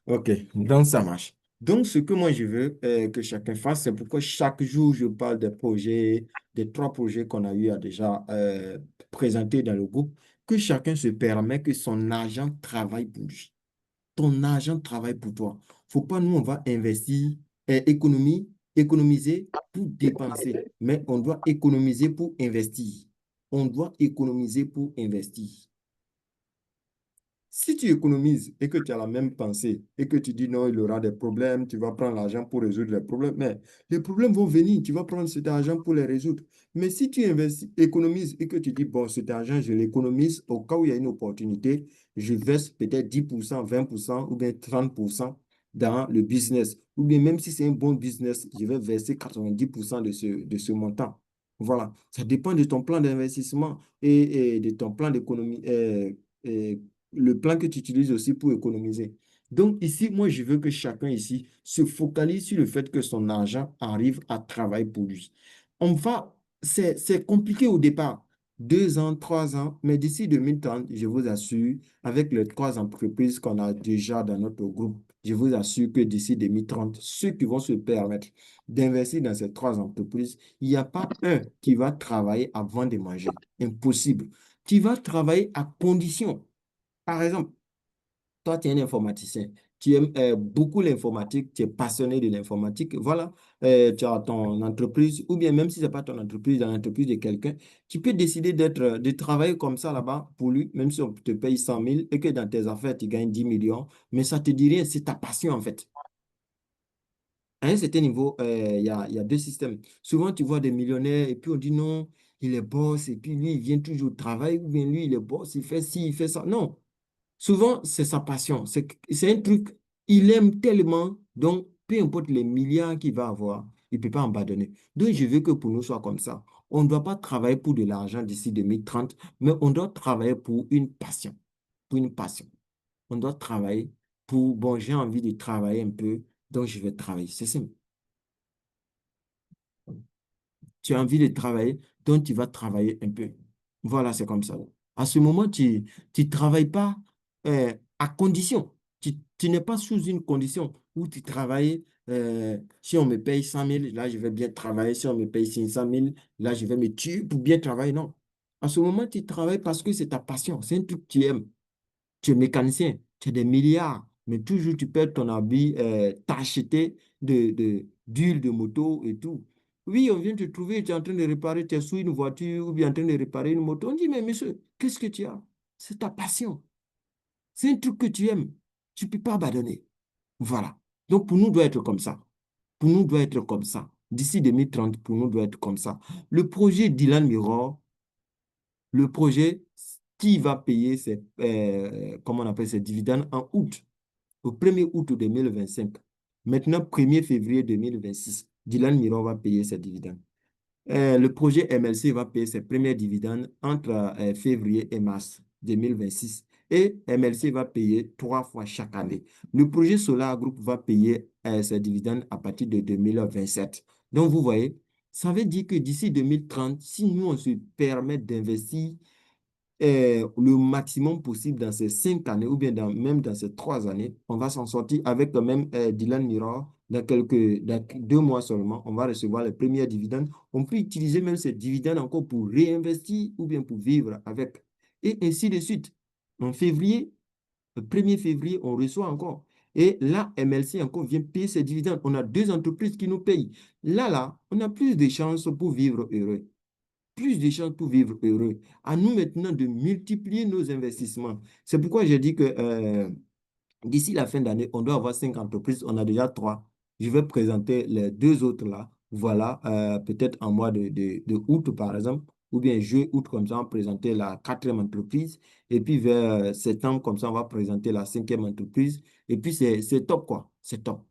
OK. Donc, ça marche. Donc, ce que moi, je veux que chacun fasse, c'est pourquoi chaque jour, je parle des projets, des 3 projets qu'on a eu à déjà présenter dans le groupe, que chacun se permet que son argent travaille pour lui. Ton argent travaille pour toi. Faut pas, nous, on va investir, économiser pour dépenser, mais on doit économiser pour investir. On doit économiser pour investir. Si tu économises et que tu as la même pensée et que tu dis non, il aura des problèmes, tu vas prendre l'argent pour résoudre les problèmes, mais les problèmes vont venir, tu vas prendre cet argent pour les résoudre. Mais si tu investis, économises et que tu dis, bon, cet argent, je l'économise au cas où il y a une opportunité, je verse peut-être 10%, 20% ou bien 30% dans le business. Ou bien même si c'est un bon business, je vais verser 90% de ce montant. Voilà, ça dépend de ton plan d'investissement et de ton plan d'économie. Le plan que tu utilises aussi pour économiser. Donc ici, moi, je veux que chacun ici se focalise sur le fait que son argent arrive à travailler pour lui. C'est compliqué au départ, 2 ans, 3 ans, mais d'ici 2030, je vous assure, avec les 3 entreprises qu'on a déjà dans notre groupe, je vous assure que d'ici 2030, ceux qui vont se permettre d'investir dans ces 3 entreprises, il n'y a pas un qui va travailler avant de manger. Impossible. Tu vas travailler à condition par exemple, toi, tu es un informaticien. Tu aimes beaucoup l'informatique, tu es passionné de l'informatique. Voilà, tu as ton entreprise, ou bien même si ce n'est pas ton entreprise, dans l'entreprise de quelqu'un, tu peux décider de travailler comme ça là-bas pour lui, même si on te paye 100 000 et que dans tes affaires, tu gagnes 10 millions. Mais ça te dit rien, c'est ta passion en fait. À un certain niveau, il y a 2 systèmes. Souvent, tu vois des millionnaires et puis on dit non, il est boss et puis lui, il vient toujours au travail, ou bien lui, il est boss, il fait ci, il fait ça. Non. Souvent, c'est sa passion. C'est un truc, il aime tellement, donc peu importe les milliards qu'il va avoir, Il ne peut pas abandonner. Donc, je veux que pour nous soit comme ça. On ne doit pas travailler pour de l'argent d'ici 2030, mais on doit travailler pour une passion. Pour une passion. On doit travailler pour, bon, j'ai envie de travailler un peu, donc je vais travailler. C'est simple. Tu as envie de travailler, donc tu vas travailler un peu. Voilà, c'est comme ça. À ce moment, tu ne travailles pas à condition. Tu n'es pas sous une condition où tu travailles, si on me paye 100 000, là, je vais bien travailler. Si on me paye 500 000, là, je vais me tuer pour bien travailler. Non. À ce moment, tu travailles parce que c'est ta passion. C'est un truc que tu aimes. Tu es mécanicien, tu as des milliards, mais toujours tu perds ton habit, t'acheter d'huile de moto et tout. Oui, on vient te trouver, tu es en train de réparer, tu es sous une voiture ou bien en train de réparer une moto. On dit, mais monsieur, qu'est-ce que tu as? C'est ta passion. C'est un truc que tu aimes. Tu ne peux pas abandonner. Voilà. Donc, pour nous, doit être comme ça. Pour nous, doit être comme ça. D'ici 2030, pour nous, doit être comme ça. Le projet Dylan Mirror, le projet qui va payer ses, comment on appelle, ses dividendes en août, au 1er août 2025. Maintenant, 1er février 2026, Dylan Miron va payer ses dividendes. Le projet MLC va payer ses premiers dividendes entre février et mars 2026. Et MLC va payer 3 fois chaque année. Le projet Solar Group va payer ses dividendes à partir de 2027. Donc, vous voyez, ça veut dire que d'ici 2030, si nous, on se permet d'investir le maximum possible dans ces 5 années ou bien même dans ces 3 années, on va s'en sortir avec quand même Dylan Mirror. Dans 2 mois seulement, on va recevoir les premiers dividendes. On peut utiliser même ces dividendes encore pour réinvestir ou bien pour vivre avec. Et ainsi de suite. En février, le 1er février, on reçoit encore. Et là, MLC encore vient payer ses dividendes. On a 2 entreprises qui nous payent. Là, on a plus de chances pour vivre heureux, plus de chances pour vivre heureux. À nous maintenant de multiplier nos investissements. C'est pourquoi j'ai dit que d'ici la fin d'année, on doit avoir 5 entreprises. On a déjà 3. Je vais présenter les 2 autres là. Voilà, peut-être en mois de août, par exemple, ou bien juillet, août, comme ça, on va présenter la 4e entreprise. Et puis vers septembre, comme ça, on va présenter la 5e entreprise. Et puis c'est top, quoi. C'est top.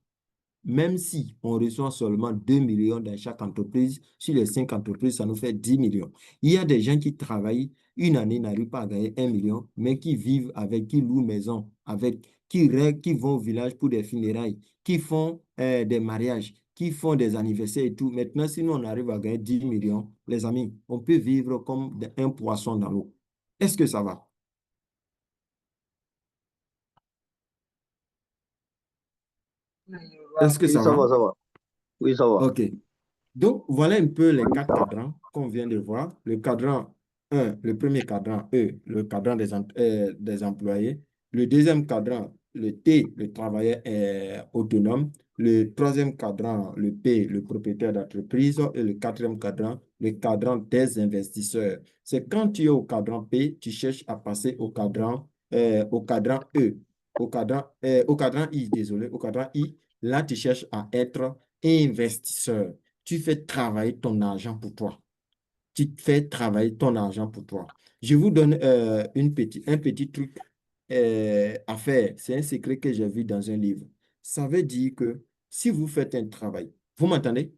Même si on reçoit seulement 2 millions dans chaque entreprise, sur les 5 entreprises, ça nous fait 10 millions. Il y a des gens qui travaillent une année, n'arrivent pas à gagner 1 million, mais qui vivent avec, qui louent maison, avec, qui vont au village pour des funérailles, qui font des mariages, qui font des anniversaires et tout. Maintenant, si nous, on arrive à gagner 10 millions, les amis, on peut vivre comme un poisson dans l'eau. Est-ce que ça va? Est-ce que Oui, ça ça va, va? ça va. Oui, ça va. OK. Donc, voilà un peu les Oui, 4 cadrans qu'on vient de voir. Le cadran 1, le premier cadran E, le cadran des employés. Le deuxième cadran, le T, le travailleur autonome. Le troisième cadran, le P, le propriétaire d'entreprise. Et le quatrième cadran, le cadran des investisseurs. C'est quand tu es au cadran P, tu cherches à passer au cadran E. Au cadran I, désolé, au cadran I, là, tu cherches à être investisseur. Tu fais travailler ton argent pour toi. Tu fais travailler ton argent pour toi. Je vous donne un petit truc à faire. C'est un secret que j'ai vu dans un livre. Ça veut dire que si vous faites un travail, vous m'entendez?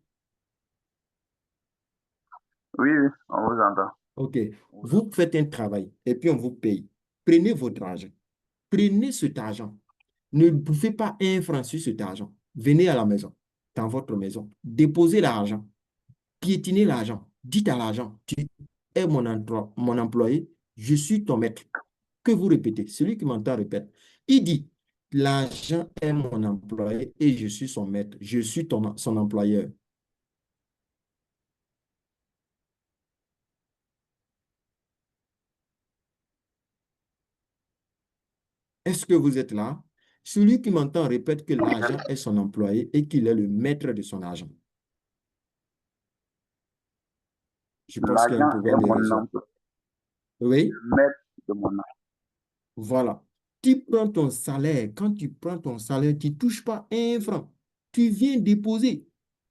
oui, oui, on vous entend. OK. Vous faites un travail et puis on vous paye. Prenez votre argent. Prenez cet argent. Ne bouffez pas un franc sur cet argent. Venez à la maison, dans votre maison. Déposez l'argent. Piétiner l'argent. Dites à l'argent, tu es mon employé, je suis ton maître. Que vous répétez, celui qui m'entend répète. Il dit, l'argent est mon employé et je suis son maître, je suis son employeur. Est-ce que vous êtes là? Celui qui m'entend répète que l'argent est son employé et qu'il est le maître de son argent. Je pense qu'il y a un L'argent est problème de mon réseau. emploi, Oui? le maître de mon emploi. Voilà. Tu prends ton salaire. Quand tu prends ton salaire, tu ne touches pas un franc. Tu viens déposer.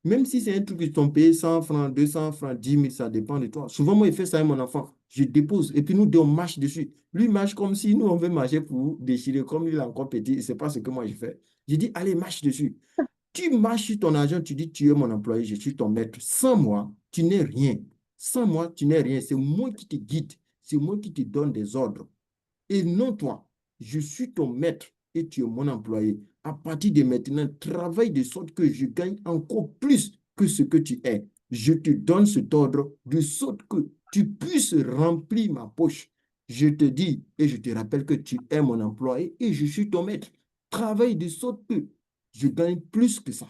Même si c'est un truc qui t'ont payé 100 francs, 200 francs, 10 000, ça dépend de toi. Souvent, moi, il fait ça avec mon enfant. Je dépose. Et puis, nous deux, on marche dessus. Lui, il marche comme si nous, on veut marcher pour déchirer. Comme il est encore petit, il ne sait pas ce que moi, je fais. Je dis, allez, marche dessus. Tu marches sur ton argent, tu dis, tu es mon employé, je suis ton maître. Sans moi, tu n'es rien. Sans moi, tu n'es rien. C'est moi qui te guide. C'est moi qui te donne des ordres. Et non toi. Je suis ton maître et tu es mon employé. À partir de maintenant, travaille de sorte que je gagne encore plus que ce que tu es. Je te donne cet ordre de sorte que tu puisses remplir ma poche. Je te dis et je te rappelle que tu es mon employé et je suis ton maître. Travaille de sorte que je gagne plus que ça.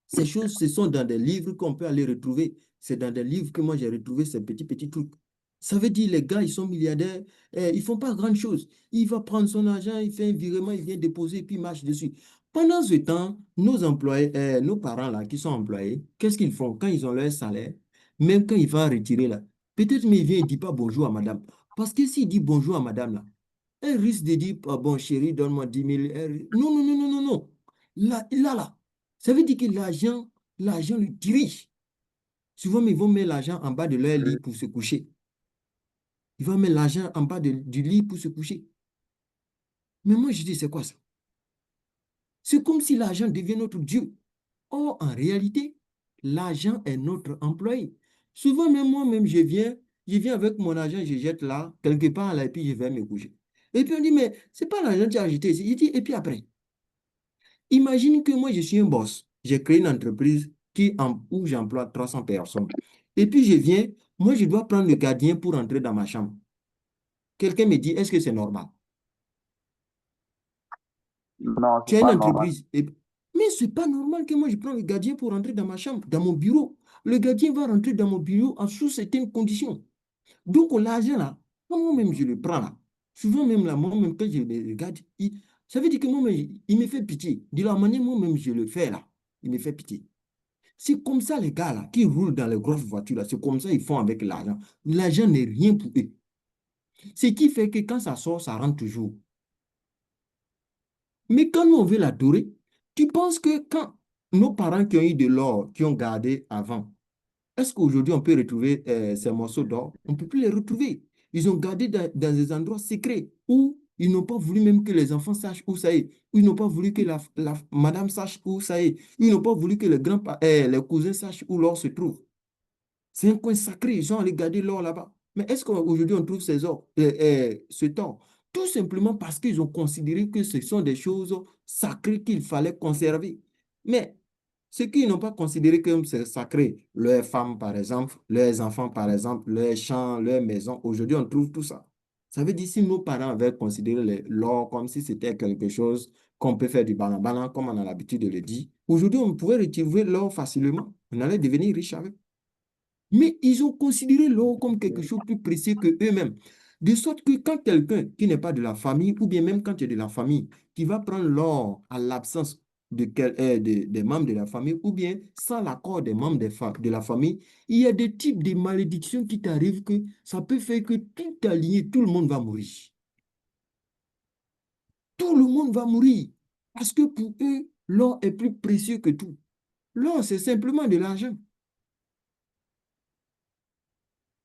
Ces choses, ce sont dans des livres qu'on peut aller retrouver. C'est dans des livres que moi j'ai retrouvé ces petits trucs. Ça veut dire les gars, ils sont milliardaires, ils font pas grand chose. Il va prendre son argent, il fait un virement, il vient déposer, puis il marche dessus. Pendant ce temps, nos employés, nos parents là, qui sont employés, qu'est-ce qu'ils font quand ils ont leur salaire? Même quand il va retirer là, peut-être mais il vient, il dit pas bonjour à madame. Parce que s'il dit bonjour à madame là, elle risque de dire, ah bon chérie, donne-moi 10 000. Non, non, non, non, non, non. Là. Ça veut dire que l'argent le dirige. Souvent, ils vont mettre l'argent en bas de leur lit pour se coucher. Ils vont mettre l'argent en bas du lit pour se coucher. Mais moi, je dis, c'est quoi ça? C'est comme si l'argent devient notre Dieu. Or, en réalité, l'argent est notre employé. Souvent, même moi-même, je viens avec mon argent, je jette là, quelque part là, et puis je vais me coucher. Et puis on dit, mais c'est pas l'argent que tu as acheté ici. Il dit, et puis après, imagine que moi, je suis un boss. J'ai créé une entreprise où j'emploie 300 personnes. Et puis, je viens, moi, je dois prendre le gardien pour entrer dans ma chambre. Quelqu'un me dit, est-ce que c'est normal? Non, Tu c'est as une pas normal. entreprise. Mais ce n'est pas normal que moi, je prends le gardien pour rentrer dans ma chambre, dans mon bureau. Le gardien va rentrer dans mon bureau en sous certaines conditions. Donc, l'argent, là, moi-même, je le prends là. Souvent, même là, moi-même, quand je le regarde, ça veut dire que moi-même, il me fait pitié. De la manière, moi-même, je le fais là. Il me fait pitié. C'est comme ça, les gars là, qui roulent dans les grosses voitures là, c'est comme ça ils font avec l'argent. L'argent n'est rien pour eux. Ce qui fait que quand ça sort, ça rentre toujours. Mais quand nous, on veut l'adorer, tu penses que quand nos parents qui ont eu de l'or, qui ont gardé avant, est-ce qu'aujourd'hui on peut retrouver ces morceaux d'or? On ne peut plus les retrouver. Ils ont gardé dans des endroits secrets où ils n'ont pas voulu même que les enfants sachent où ça est. Où ils n'ont pas voulu que la madame sache où ça est. Où ils n'ont pas voulu que les cousins sachent où l'or se trouve. C'est un coin sacré. Ils sont allés garder l'or là-bas. Mais est-ce qu'aujourd'hui on trouve cet or? Tout simplement parce qu'ils ont considéré que ce sont des choses sacrées qu'il fallait conserver. Mais ceux qui n'ont pas considéré comme c'est sacré, leurs femmes par exemple, leurs enfants par exemple, leurs champs, leurs maisons, aujourd'hui on trouve tout ça. Ça veut dire si nos parents avaient considéré l'or comme si c'était quelque chose qu'on peut faire du balan comme on a l'habitude de le dire, aujourd'hui on pourrait retrouver l'or facilement. On allait devenir riche avec. Mais ils ont considéré l'or comme quelque chose de plus précieux que eux-mêmes. De sorte que quand quelqu'un qui n'est pas de la famille, ou bien même quand tu es de la famille, qui va prendre l'or à l'absence des membres de la famille, ou bien sans l'accord des membres de la famille, il y a des types de malédictions qui t'arrivent que ça peut faire que tout allié, tout le monde va mourir. Tout le monde va mourir. Parce que pour eux, l'or est plus précieux que tout. L'or, c'est simplement de l'argent.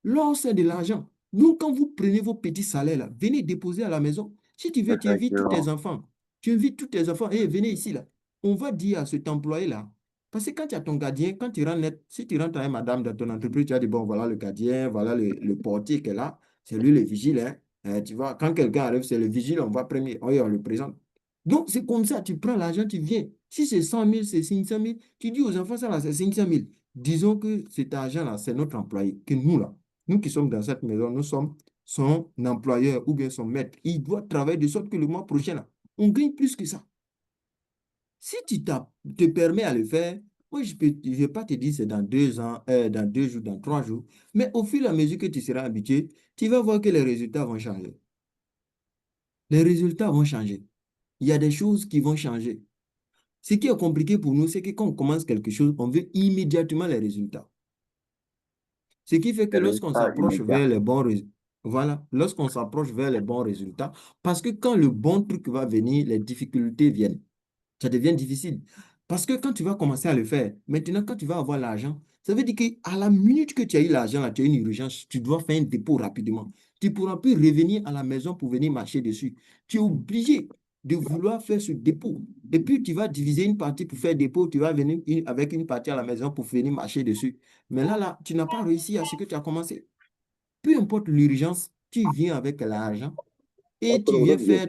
L'or, c'est de l'argent. Donc, quand vous prenez vos petits salaires, là, venez déposer à la maison. Si tu veux, tu invites tous tes Effectivement. enfants. Tu invites tous tes enfants. Et venez ici, là. On va dire à cet employé-là. Parce que quand tu as ton gardien, quand tu rentres net, si tu rentres avec madame dans ton entreprise, tu as dit, bon, voilà le gardien, voilà le portier qui est là. C'est lui le vigile. Hein. Tu vois, quand quelqu'un arrive, c'est le vigile, on va premier. Oui, on le présente. Donc, c'est comme ça, tu prends l'argent, tu viens. Si c'est 100 000, c'est 500 000, tu dis aux enfants, ça là, c'est 500 000. Disons que cet argent-là, c'est notre employé, que nous, là. Nous qui sommes dans cette maison, nous sommes son employeur ou bien son maître. Il doit travailler de sorte que le mois prochain, là, on gagne plus que ça. Si te permets à le faire, moi, je ne vais pas te dire c'est dans 2 ans, dans 2 jours, dans 3 jours, mais au fur et à mesure que tu seras habitué, tu vas voir que les résultats vont changer. Les résultats vont changer. Il y a des choses qui vont changer. Ce qui est compliqué pour nous, c'est que quand on commence quelque chose, on veut immédiatement les résultats. Ce qui fait que Les lorsqu'on résultats s'approche immédiats. vers les bons résultats, voilà, lorsqu'on s'approche vers les bons résultats, parce que quand le bon truc va venir, les difficultés viennent. Ça devient difficile. Parce que quand tu vas commencer à le faire, maintenant, quand tu vas avoir l'argent, ça veut dire qu'à la minute que tu as eu l'argent, là, tu as une urgence, tu dois faire un dépôt rapidement. Tu ne pourras plus revenir à la maison pour venir marcher dessus. Tu es obligé. de vouloir faire ce dépôt. Et puis, tu vas diviser une partie pour faire dépôt, tu vas venir avec une partie à la maison pour venir marcher dessus. Mais là, tu n'as pas réussi à ce que tu as commencé. Peu importe l'urgence, tu viens avec l'argent et tu viens faire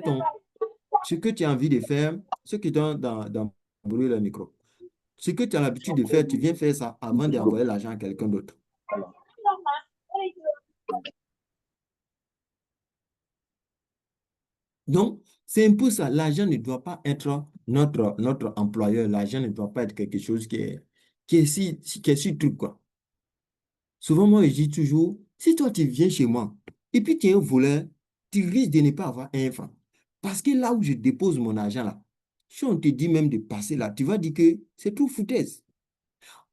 ce que tu as envie de faire, ce qui est dans brûler le micro. Ce que tu as l'habitude de faire, tu viens faire ça avant d'envoyer l'argent à quelqu'un d'autre. Donc, c'est un peu ça. L'argent ne doit pas être notre employeur. L'argent ne doit pas être quelque chose qui est si truc, quoi. Souvent, moi, je dis toujours, si toi, tu viens chez moi et puis tu es un voleur, tu risques de ne pas avoir un franc. Parce que là où je dépose mon argent, là, si on te dit même de passer là, tu vas dire que c'est tout foutaise.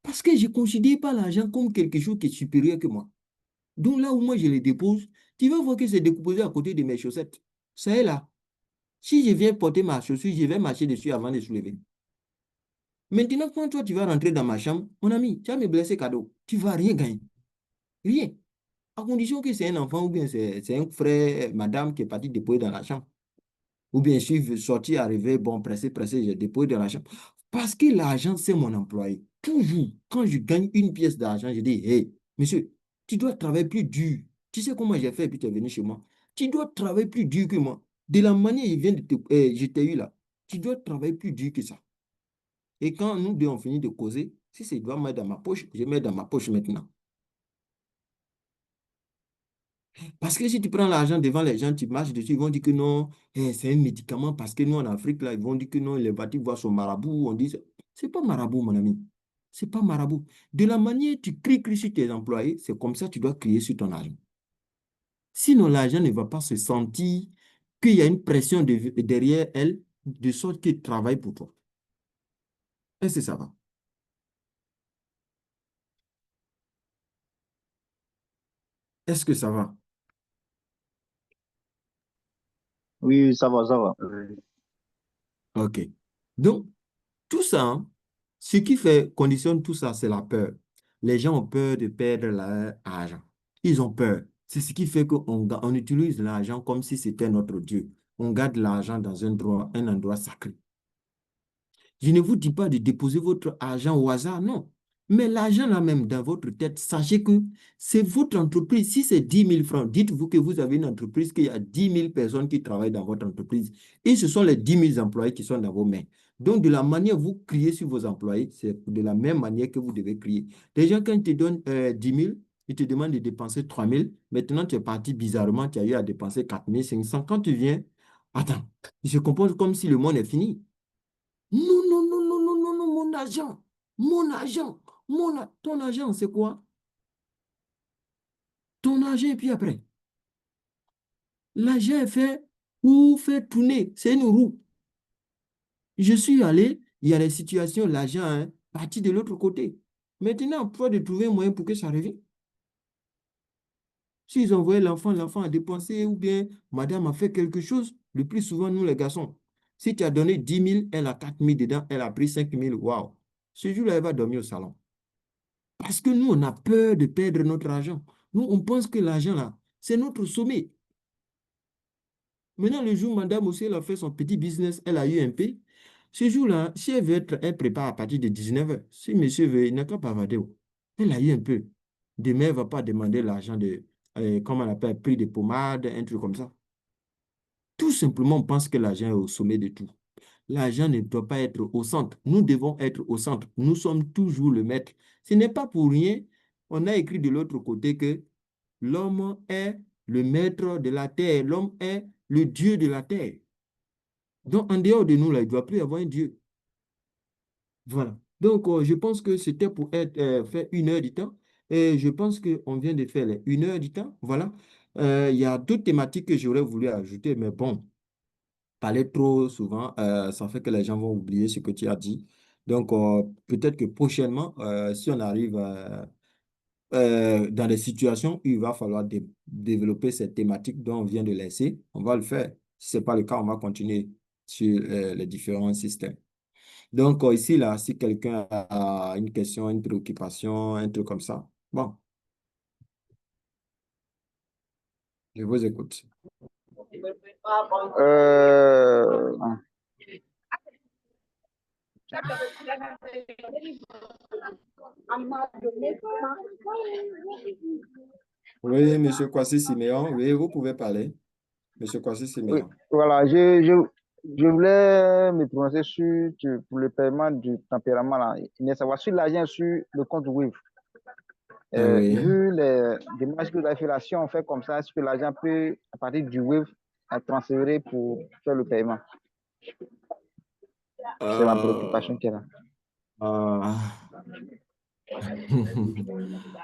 Parce que je ne considère pas l'argent comme quelque chose qui est supérieur que moi. Donc là où moi je le dépose, tu vas voir que c'est décomposé à côté de mes chaussettes. Ça est là. Si je viens porter ma chaussure, je vais marcher dessus avant de soulever. Maintenant, quand toi tu vas rentrer dans ma chambre, mon ami, tu vas me blesser cadeau. Tu ne vas rien gagner. Rien. À condition que c'est un enfant ou bien c'est un frère, madame qui est parti déposer dans la chambre. Ou bien je suis sorti, arrivé, bon, pressé, pressé, j'ai déposé dans la chambre. Parce que l'argent, c'est mon employé. Toujours, quand je gagne une pièce d'argent, je dis, hey, monsieur, tu dois travailler plus dur. Tu sais comment j'ai fait et puis tu es venu chez moi. Tu dois travailler plus dur que moi. De la manière il vient de te, je t'ai eu là, tu dois travailler plus dur que ça. Et quand nous deux on finit de causer, si c'est doit mettre dans ma poche, je mets dans ma poche maintenant. Parce que si tu prends l'argent devant les gens, tu marches dessus, ils vont dire que non, c'est un médicament parce que nous en Afrique, là, ils vont dire que non, les bâtis voient son marabout. On dit, c'est pas marabout, mon ami. C'est pas marabout. De la manière tu cries sur tes employés, c'est comme ça que tu dois crier sur ton argent. Sinon, l'argent ne va pas se sentir qu'il y a une pression derrière elle, de sorte qu'il travaille pour toi. Est-ce que ça va? Est-ce que ça va? Oui, ça va, ça va. Oui. OK. Donc, tout ça, hein, ce qui fait, conditionne tout ça, c'est la peur. Les gens ont peur de perdre leur argent. Ils ont peur. C'est ce qui fait qu'on utilise l'argent comme si c'était notre Dieu. On garde l'argent dans un endroit sacré. Je ne vous dis pas de déposer votre argent au hasard, non. Mais l'argent là même dans votre tête, sachez que c'est votre entreprise. Si c'est 10 000 francs, dites-vous que vous avez une entreprise, qu'il y a 10 000 personnes qui travaillent dans votre entreprise. Et ce sont les 10 000 employés qui sont dans vos mains. Donc, de la manière que vous criez sur vos employés, c'est de la même manière que vous devez crier. Déjà, quand ils te donnent 10 000, ils te demandent de dépenser 3 000. Maintenant, tu es parti bizarrement, tu as eu à dépenser 4 500. Quand tu viens, attends, il se compose comme si le monde est fini. Non, non, non, non, non, non, non, mon argent, mon argent, ton argent, c'est quoi? Ton argent, et puis après, l'argent est fait pour faire tourner, c'est une roue. Je suis allé, il y a des situations, l'argent est parti de l'autre côté. Maintenant, il faut de trouver un moyen pour que ça revienne. S'ils envoient l'enfant, l'enfant a dépensé, ou bien madame a fait quelque chose, le plus souvent, nous les garçons, si tu as donné 10 000, elle a 4 000 dedans, elle a pris 5 000, waouh. Ce jour-là, elle va dormir au salon. Parce que nous, on a peur de perdre notre argent. Nous, on pense que l'argent, là, c'est notre sommet. Maintenant, le jour où madame aussi, elle a fait son petit business, elle a eu un P. Ce jour-là, si elle veut être, elle prépare à partir de 19h. Si monsieur veut, il n'a qu'à bavarder. Elle a eu un peu. Demain, elle ne va pas demander l'argent de, comment on appelle, prix de pommade, un truc comme ça. Tout simplement, on pense que l'argent est au sommet de tout. L'argent ne doit pas être au centre. Nous devons être au centre. Nous sommes toujours le maître. Ce n'est pas pour rien. On a écrit de l'autre côté que l'homme est le maître de la terre. L'homme est le Dieu de la terre. Donc, en dehors de nous, là, il ne doit plus y avoir un Dieu. Voilà. Donc, je pense que c'était pour faire 1 heure du temps. Et je pense qu'on vient de faire les 1 heure du temps. Voilà. Il y a d'autres thématiques que j'aurais voulu ajouter, mais bon, parler trop souvent, ça fait que les gens vont oublier ce que tu as dit. Donc, peut-être que prochainement, si on arrive dans des situations où il va falloir développer cette thématique dont on vient de laisser, on va le faire. Si ce n'est pas le cas, on va continuer sur les différents systèmes. Donc, ici, là, si quelqu'un a une question, une préoccupation, un truc comme ça, bon, je vous écoute. Euh, Oui, Monsieur Kwasi Siméon, oui, vous pouvez parler. Monsieur Kwasi oui, Siméon. voilà, je voulais me prononcer pour le paiement du tempérament là. Il y a savoir sur l'argent sur le compte Wave. Oui. Vu les démarches que vous avez fait là, si on fait comme ça, est-ce que l'argent peut, à partir du Wave, être transféré pour faire le paiement? C'est ma Euh, préoccupation qui est là. euh,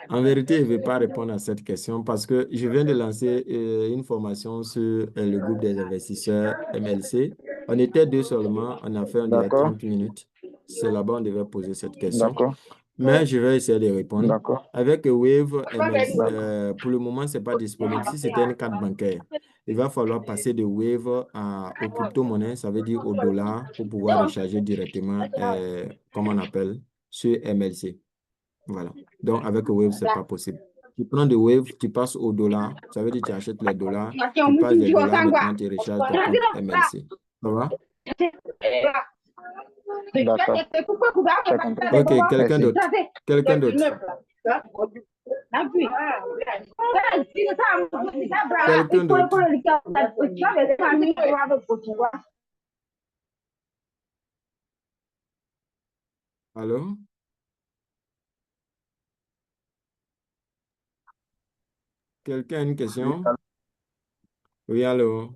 En vérité, je ne vais pas répondre à cette question parce que je viens de lancer une formation sur le groupe des investisseurs MLC. On était deux seulement, on a fait, on dirait, D'accord, 30 minutes. C'est là-bas on devait poser cette question. d'accord, Mais je vais essayer de répondre. d'accord, Avec Wave MLC, d'accord, pour le moment, ce n'est pas disponible. Si c'était une carte bancaire, il va falloir passer de Wave aux crypto-monnaies, ça veut dire au dollar, pour pouvoir recharger directement, comme on appelle, sur MLC. Voilà. Donc, avec Wave, ce n'est pas possible. Tu prends de Wave, tu passes au dollar. Ça veut dire que tu achètes les dollars. Tu passes des dollars, maintenant tu recharges ton compte MLC. Ça va? d'accord. J'ai compris. OK, quelqu'un Merci. d'autre. Quelqu'un d'autre. Quelqu'un d'autre. Allô? Quelqu'un a une Oui, question? Oui, allô?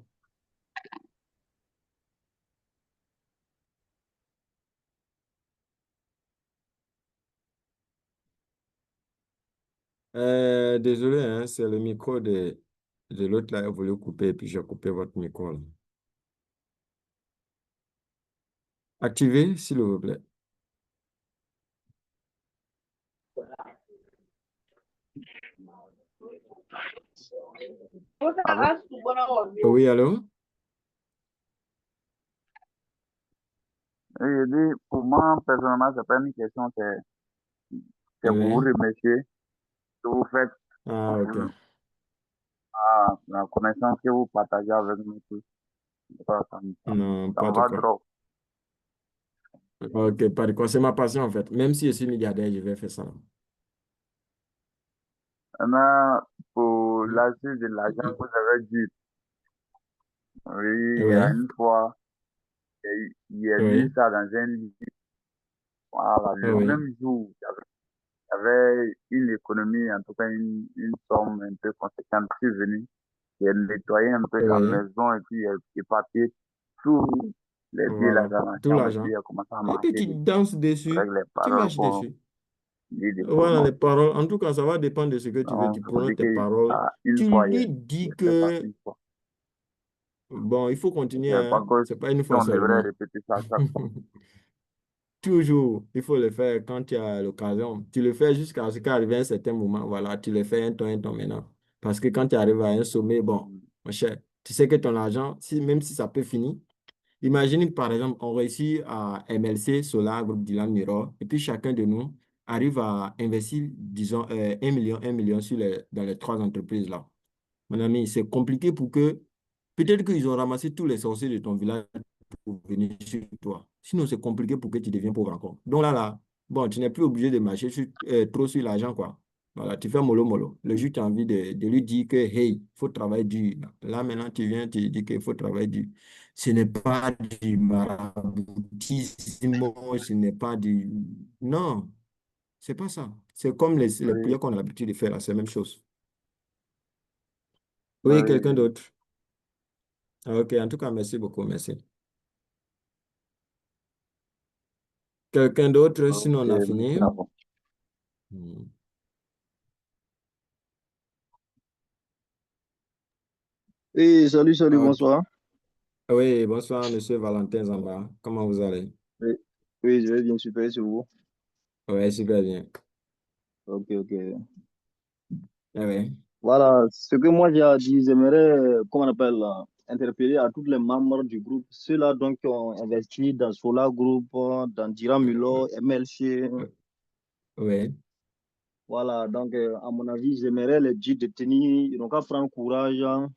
Désolé, hein, c'est le micro de l'autre là, il a voulu couper et puis j'ai coupé votre micro là. Activez, s'il vous plaît. Oui, allô? oui, je dis, pour moi, personnellement, c'est pas une question, c'est pour vous Oui. remercier que vous faites Ah, OK. la connaissance que vous partagez avec nous tous. Non, Ça pas me de va quoi. trop. OK, pas de quoi. C'est ma passion en fait. Même si je suis milliardaire, je vais faire ça. Maintenant, pour l'ajout de l'argent que vous avez dit, oui, il y a Oui, une fois, il y a lu oui, ça dans un livre. Voilà, le oui, même jour, il y avait une économie, en tout cas une somme un peu conséquente qui est venue. Il a nettoyé un peu sa oui. maison et puis il a éparpillé tous les billets là Voilà. dans la Tout chambre et puis l'argent. il a commencé à Et puis marcher tu danses avec dessus, les tu paroles marches qu'on dessus. dit de Voilà les prononcer. paroles. En tout cas, ça va dépendre de ce que tu veux. Tu Donc, il faut prononces dire tes que paroles. une Tu fois, lui il dis a fait ça que, une fois. bon, il faut Je ne continuer, sais pas hein. que C'est pas une si fois on devrait seulement. répéter ça chaque fois. Toujours, il faut le faire quand tu as l'occasion. Tu le fais jusqu'à ce qu'arrive un certain moment. Voilà, tu le fais un temps maintenant. Parce que quand tu arrives à un sommet, bon, Mm. mon cher, tu sais que ton argent, si, même si ça peut finir, imagine par exemple, on réussit à MLC, Solar, Groupe Dylan Mirror, et puis chacun de nous arrive à investir, disons, 1 million dans les trois entreprises là. Mon ami, c'est compliqué pour que, peut-être qu'ils ont ramassé tous les sorciers de ton village pour venir sur toi. Sinon, c'est compliqué pour que tu deviennes pauvre encore. Donc là, bon, tu n'es plus obligé de marcher trop sur l'argent, quoi. Voilà, tu fais mollo mollo. Le jour, tu as envie de lui dire que, hey, il faut travailler dur. Là, maintenant, tu viens, tu lui dis qu'il faut travailler dur. Ce n'est pas du maraboutisme, ce n'est pas du... Non, c'est pas ça. C'est comme les Oui, prières qu'on a l'habitude de faire, là, c'est la même chose. Oui, quelqu'un oui, d'autre. Ah, ok, en tout cas, merci beaucoup, merci. Quelqu'un d'autre, sinon ok, on a merci fini. à vous. Hmm. Oui, salut, salut, Ok. bonsoir. Oui, bonsoir, monsieur Valentin Zamba. Comment vous allez? Oui, oui, je vais bien, super, sur vous. Oui, super bien. Ok, ok. Eh oui. Voilà, ce que moi j'ai à dire, j'aimerais, comment on appelle, interpeller à tous les membres du groupe, ceux-là donc qui ont investi dans Solar Group, dans Dira Mulo, MLC. Oui, Voilà, donc à mon avis, j'aimerais les dire de tenir, ils n'ont qu'à prendre courage, hein,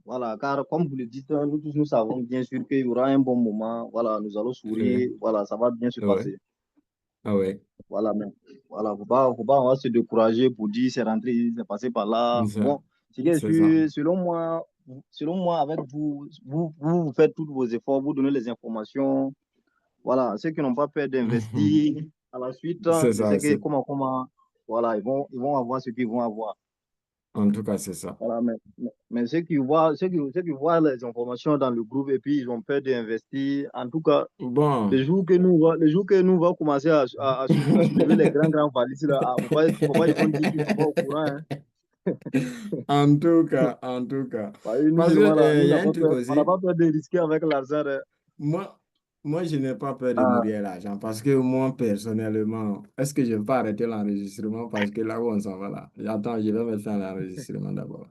Voilà, car comme vous le dites, nous tous, nous savons bien sûr qu'il y aura un bon moment. Voilà, nous allons Ouais. sourire. Voilà, ça va bien se Ouais. passer. Ah ouais. Voilà, mais voilà, on va se décourager pour dire c'est rentré, c'est passé par là. C'est ça. Bon, c'est que C'est ça. selon moi, avec vous faites tous vos efforts, vous donnez les informations. Voilà, ceux qui n'ont pas peur d'investir, à la suite, C'est je ça. sais que voilà, ils vont avoir ce qu'ils vont avoir. En tout cas, c'est ça. Voilà, mais ceux qui voient les informations dans le groupe et puis ils ont peur d'investir, en tout cas, Bon. le jour que nous va commencer à soulever les grands valises, là, faut pas ils vont dire qu'ils ne sont pas au courant. Hein. En tout cas, en tout cas. Parce que nous Parce que, seulement là, nous, il y a un truc on n'a aussi. pas peur de risquer avec l'argent. Hein. Moi, moi, je n'ai pas peur de Ah, mourir à l'argent parce que moi, personnellement, est-ce que je vais pas arrêter l'enregistrement parce que là où on s'en va là? Attends, je vais mettre fin à l'enregistrement d'abord.